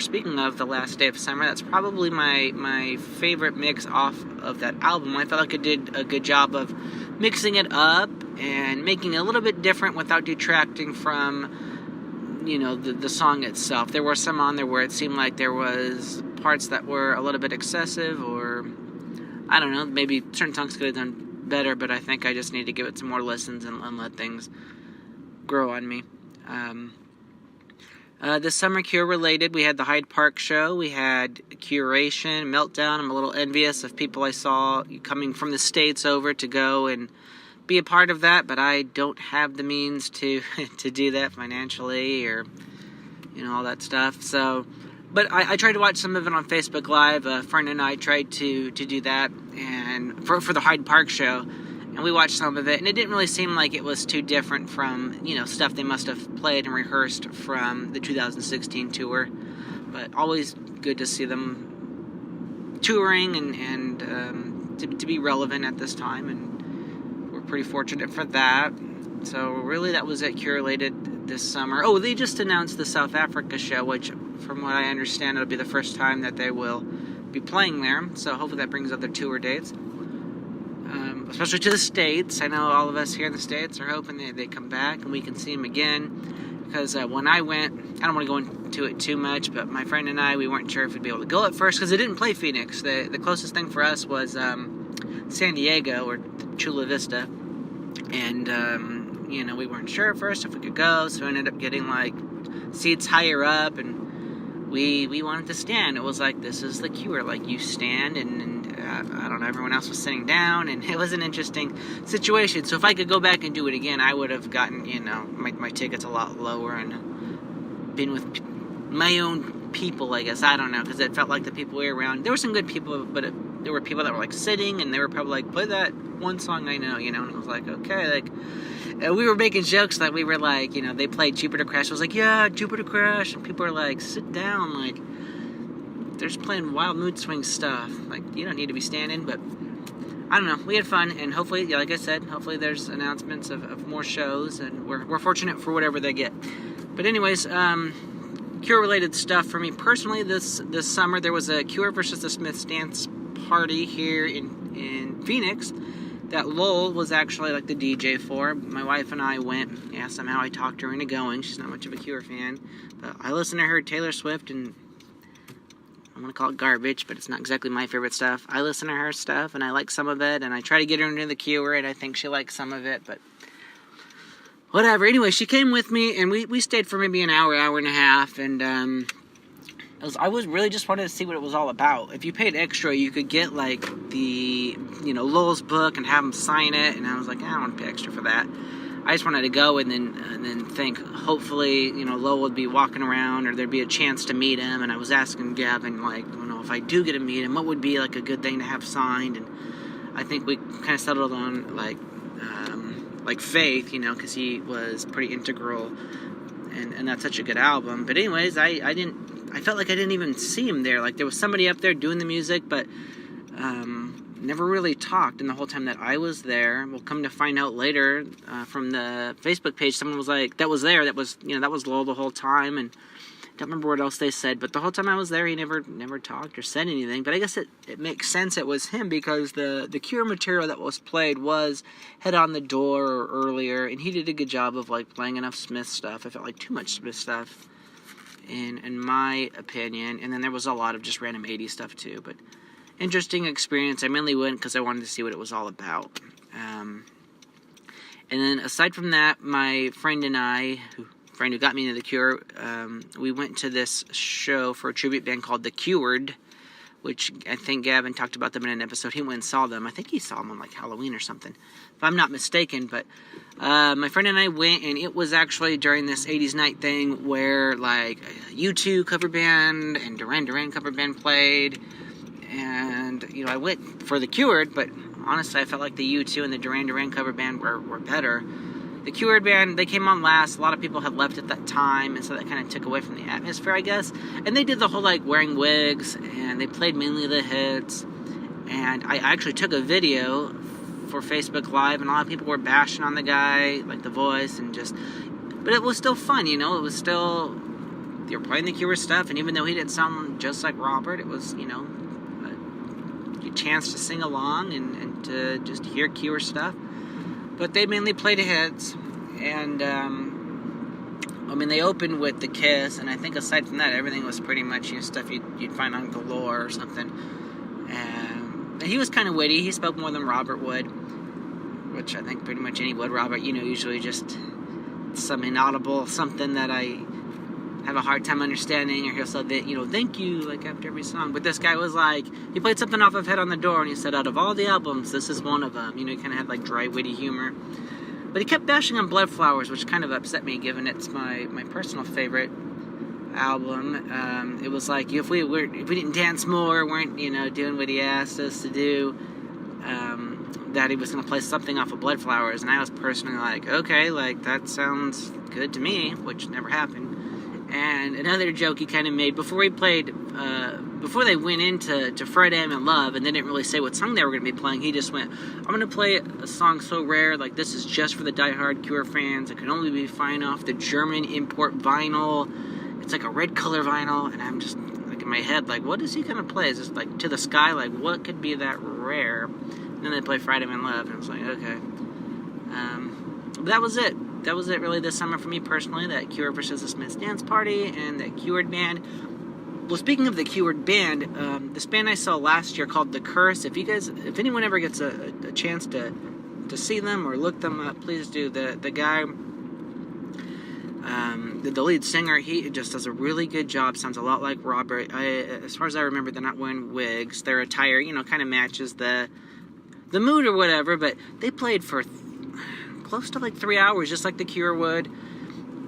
speaking of The Last Day of Summer, that's probably my favorite mix off of that album. I felt like it did a good job of mixing it up and making it a little bit different without detracting from, the song itself. There were some on there where it seemed like there was parts that were a little bit excessive, or I don't know, maybe certain songs could have done better, but I think I just need to give it some more listens and let things grow on me. This summer, Cure related, we had the Hyde Park show, we had Curation, Meltdown. I'm a little envious of people I saw coming from the States over to go and be a part of that, but I don't have the means to do that financially or, all that stuff, so... But I tried to watch some of it on Facebook Live. A friend and I tried to do that and for the Hyde Park show. and we watched some of it, and it didn't really seem like it was too different from, stuff they must have played and rehearsed from the 2016 tour. But always good to see them touring and to be relevant at this time, and we're pretty fortunate for that. So really, that was it, Curated this summer. Oh, they just announced the South Africa show, which, from what I understand, it'll be the first time that they will be playing there. So hopefully that brings up their tour dates, especially to the States. I know all of us here in the States are hoping they come back and we can see them again. Because when I went, I don't want to go into it too much, but my friend and I, we weren't sure if we'd be able to go at first because it didn't play Phoenix. The closest thing for us was San Diego or Chula Vista. And we weren't sure at first if we could go, so we ended up getting seats higher up, and we wanted to stand. It was like, this is the Cure, you stand, and I don't know, everyone else was sitting down, and it was an interesting situation. So if I could go back and do it again, I would have gotten my tickets a lot lower and been with my own people, I guess. I don't know, because it felt like the people we were around, there were some good people, but there were people that were sitting, and they were probably play that one song I know, and it was okay, we were making jokes that we were they played Jupiter Crash. I was yeah, Jupiter Crash, and people were sit down, they're just playing Wild Mood Swing stuff, you don't need to be standing. But I don't know, we had fun, and hopefully, like I said, hopefully there's announcements of more shows, and we're fortunate for whatever they get. But anyways, Cure-related stuff for me personally this summer. There was a Cure versus the Smiths dance party here in Phoenix that Lowell was actually the DJ for. My wife and I went. Yeah, somehow I talked her into going. She's not much of a Cure fan, but I listen to her Taylor Swift, and I want to call it garbage, but it's not exactly my favorite stuff. I listen to her stuff, and I like some of it, and I try to get her into the Cure, and I think she likes some of it, but whatever. Anyway, she came with me, and we stayed for maybe an hour and a half, and I was really just wanted to see what it was all about. If you paid extra, you could get the Lowell's book and have him sign it, and I was I don't want to pay extra for that. I just wanted to go and then think, hopefully, Lowell would be walking around, or there'd be a chance to meet him. And I was asking Gavin, if I do get to meet him, what would be a good thing to have signed? And I think we kind of settled on Faith, because he was pretty integral, and that's such a good album. But anyways, I felt like I didn't even see him there. There was somebody up there doing the music, but never really talked in the whole time that I was there. We'll come to find out later from the Facebook page, someone was that was there, that was Lowell the whole time, and I don't remember what else they said, but the whole time I was there, he never talked or said anything. But I guess it makes sense it was him, because the Cure material that was played was Head on the Door or earlier, and he did a good job of playing enough Smith stuff. I felt too much Smith stuff in my opinion, and then there was a lot of just random 80s stuff too. But interesting experience. I mainly went because I wanted to see what it was all about. And then aside from that, my friend and I, who got me into the Cure, we went to this show for a tribute band called The Cured, which I think Gavin talked about them in an episode. He went and saw them. I think he saw them on Halloween or something, if I'm not mistaken. But my friend and I went, and it was actually during this 80s night thing where a U2 cover band and Duran Duran cover band played. And, I went for The Cured, but honestly, I felt like the U2 and the Duran Duran cover band were better. The Cured band, they came on last. A lot of people had left at that time, and so that kind of took away from the atmosphere, I guess. And they did the whole, wearing wigs, and they played mainly the hits. And I actually took a video for Facebook Live, and a lot of people were bashing on the guy, the voice, and just... But it was still fun, it was still... They were playing the Cure stuff, and even though he didn't sound just like Robert, it was, a chance to sing along and to just hear Cure stuff. But they mainly played hits, and they opened with The Kiss, and I think aside from that, everything was pretty much stuff you'd find on Galore or something. And he was kind of witty. He spoke more than Robert would, which I think pretty much any would. Robert, usually just some inaudible something that I have a hard time understanding, or he'll say that, thank you, after every song. But this guy was he played something off of Head on the Door, and he said, out of all the albums, this is one of them. He kind of had dry, witty humor. But he kept bashing on Bloodflowers, which kind of upset me, given it's my personal favorite album. It was if we didn't dance more, weren't doing what he asked us to do, that he was going to play something off of Bloodflowers, and I was personally like, okay, like, that sounds good to me, which never happened. And another joke he kind of made before he played, before they went into Friday I'm in Love, and they didn't really say what song they were going to be playing, he just went, I'm going to play a song so rare, like, this is just for the diehard Cure fans, it can only be found off the German import vinyl, it's like a red color vinyl, and I'm just, like, in my head, like, what is he going to play? Is this, like, To the Sky? Like, what could be that rare? And then they play Friday I'm in Love, and I was like, okay. But that was it. That was it really this summer for me personally, that Cure versus the Smiths Dance Party and that Cured band. Well, speaking of the Cured band, this band I saw last year called The Curse, if anyone ever gets a chance to see them or look them up, please do. The guy, the lead singer, he just does a really good job, sounds a lot like Robert. As far as I remember, they're not wearing wigs. Their attire, kind of matches the mood or whatever, but they played for close to like 3 hours, just like the Cure would.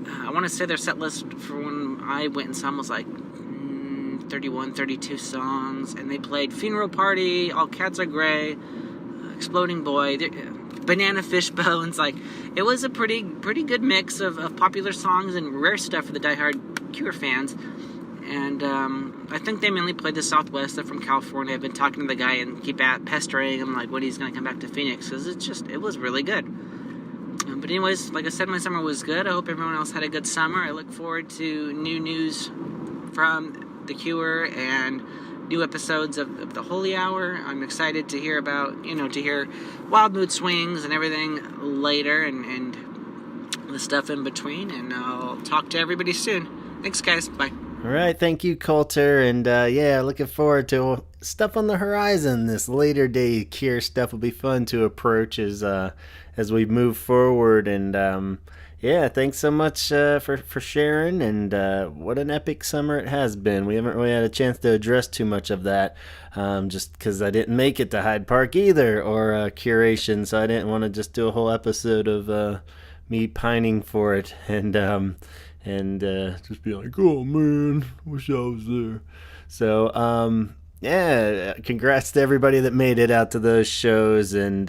I want to say their set list for when I went and saw them was like 31, 32 songs, and they played Funeral Party, All Cats Are Grey, Exploding Boy, Banana Fish Bones. Like, it was a pretty good mix of popular songs and rare stuff for the diehard Cure fans. And I think they mainly played the Southwest. They're from California. I've been talking to the guy and keep pestering him like when he's going to come back to Phoenix, because it was really good. But anyways, like I said, my summer was good. I hope everyone else had a good summer. I look forward to new news from The Cure and new episodes of the Holy Hour. I'm excited to hear about, to hear Wild Mood Swings and everything later and the stuff in between. And I'll talk to everybody soon. Thanks, guys. Bye. All right, thank you, Coulter, and looking forward to stuff on the horizon. This later day Cure stuff will be fun to approach as we move forward. And thanks so much for sharing. And what an epic summer it has been. We haven't really had a chance to address too much of that, just because I didn't make it to Hyde Park either, or Curation, so I didn't want to just do a whole episode of me pining for it. And just be like, oh man, wish I was there. So, congrats to everybody that made it out to those shows, and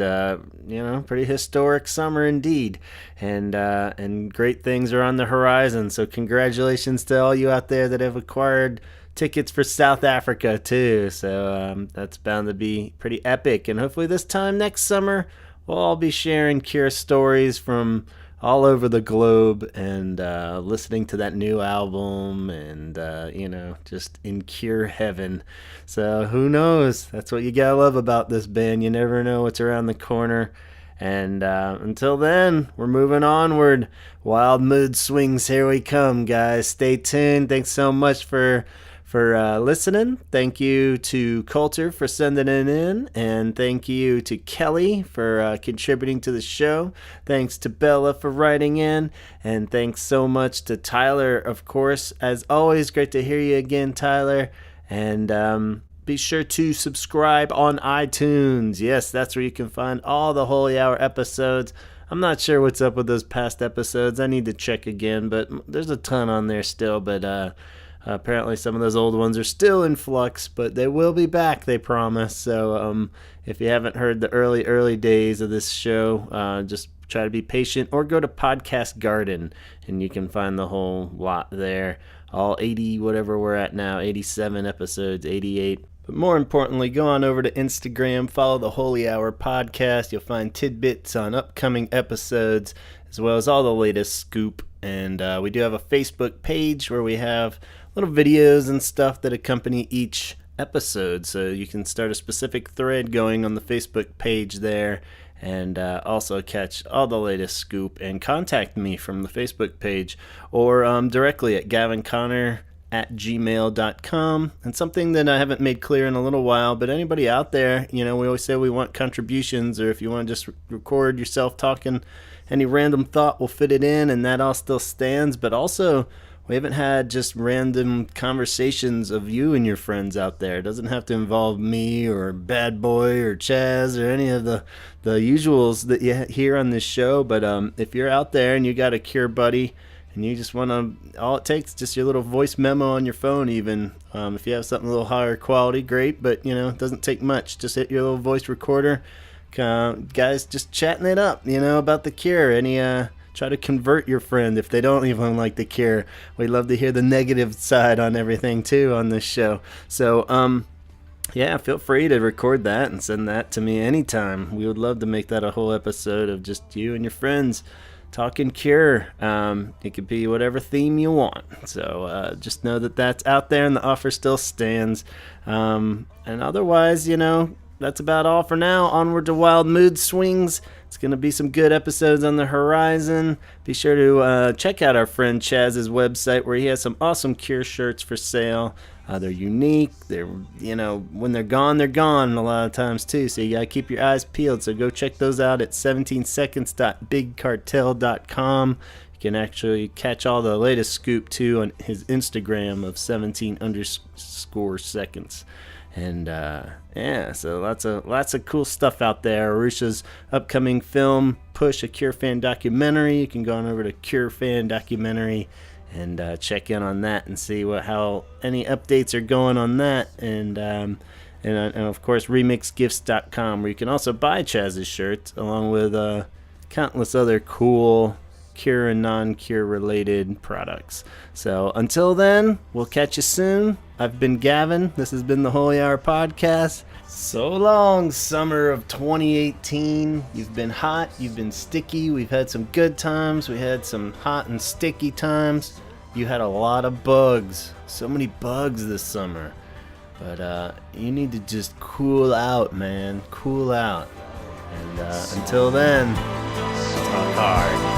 pretty historic summer indeed. And great things are on the horizon. So congratulations to all you out there that have acquired tickets for South Africa too. So that's bound to be pretty epic. And hopefully this time next summer, we'll all be sharing Cure stories from all over the globe, and listening to that new album, and just in Cure heaven. So who knows? That's what you gotta love about this band. You never know what's around the corner. And until then, we're moving onward. Wild Mood Swings, here we come, guys. Stay tuned. Thanks so much for listening. Thank you to Coulter for sending it in, and thank you to Kelly for contributing to the show. Thanks to Bella for writing in, and thanks so much to Tyler, of course. As always, great to hear you again, Tyler. And be sure to subscribe on iTunes. Yes, that's where you can find all the Holy Hour episodes. I'm not sure what's up with those past episodes. I need to check again, but there's a ton on there still. But apparently some of those old ones are still in flux, but they will be back, they promise. So if you haven't heard the early days of this show, just try to be patient, or go to Podcast Garden, and you can find the whole lot there. All 80, whatever we're at now, 87 episodes, 88. But more importantly, go on over to Instagram, follow the Holy Hour podcast. You'll find tidbits on upcoming episodes, as well as all the latest scoop. And we do have a Facebook page where we have little videos and stuff that accompany each episode, so you can start a specific thread going on the Facebook page there, and also catch all the latest scoop and contact me from the Facebook page, or directly at gavinconner@gmail.com. And something that I haven't made clear in a little while, but anybody out there, we always say we want contributions, or if you want to just record yourself talking any random thought, we'll fit it in, and that all still stands. But also, we haven't had just random conversations of you and your friends out there. It doesn't have to involve me or Bad Boy or Chaz or any of the usuals that you hear on this show. But if you're out there and you got a Cure buddy and you just want to, all it takes is just your little voice memo on your phone even. If you have something a little higher quality, great. But, it doesn't take much. Just hit your little voice recorder, guys just chatting it up, about the Cure. Try to convert your friend if they don't even like the Cure. We love to hear the negative side on everything too on this show. So yeah, feel free to record that and send that to me anytime. We would love to make that a whole episode of just you and your friends talking Cure. It could be whatever theme you want. So just know that that's out there and the offer still stands. And otherwise, that's about all for now. Onward to Wild Mood Swings. It's going to be some good episodes on the horizon. Be sure to check out our friend Chaz's website where he has some awesome Cure shirts for sale. They're unique. They're, when they're gone a lot of times too. So you got to keep your eyes peeled. So go check those out at 17seconds.bigcartel.com. You can actually catch all the latest scoop too on his Instagram of 17_seconds. And yeah, so lots of cool stuff out there. Arusha's upcoming film, Push, a Cure fan documentary. You can go on over to Cure Fan Documentary and check in on that and see how any updates are going on that. And of course, remixgifts.com, where you can also buy Chaz's shirts along with countless other cool Cure and non-Cure related products. So until then, we'll catch you soon. I've been Gavin. This has been the Holy Hour Podcast. So long, summer of 2018. You've been hot. You've been sticky. We've had some good times. We had some hot and sticky times. You had a lot of bugs. So many bugs this summer. But you need to just cool out, man. Cool out. And until then, talk hard.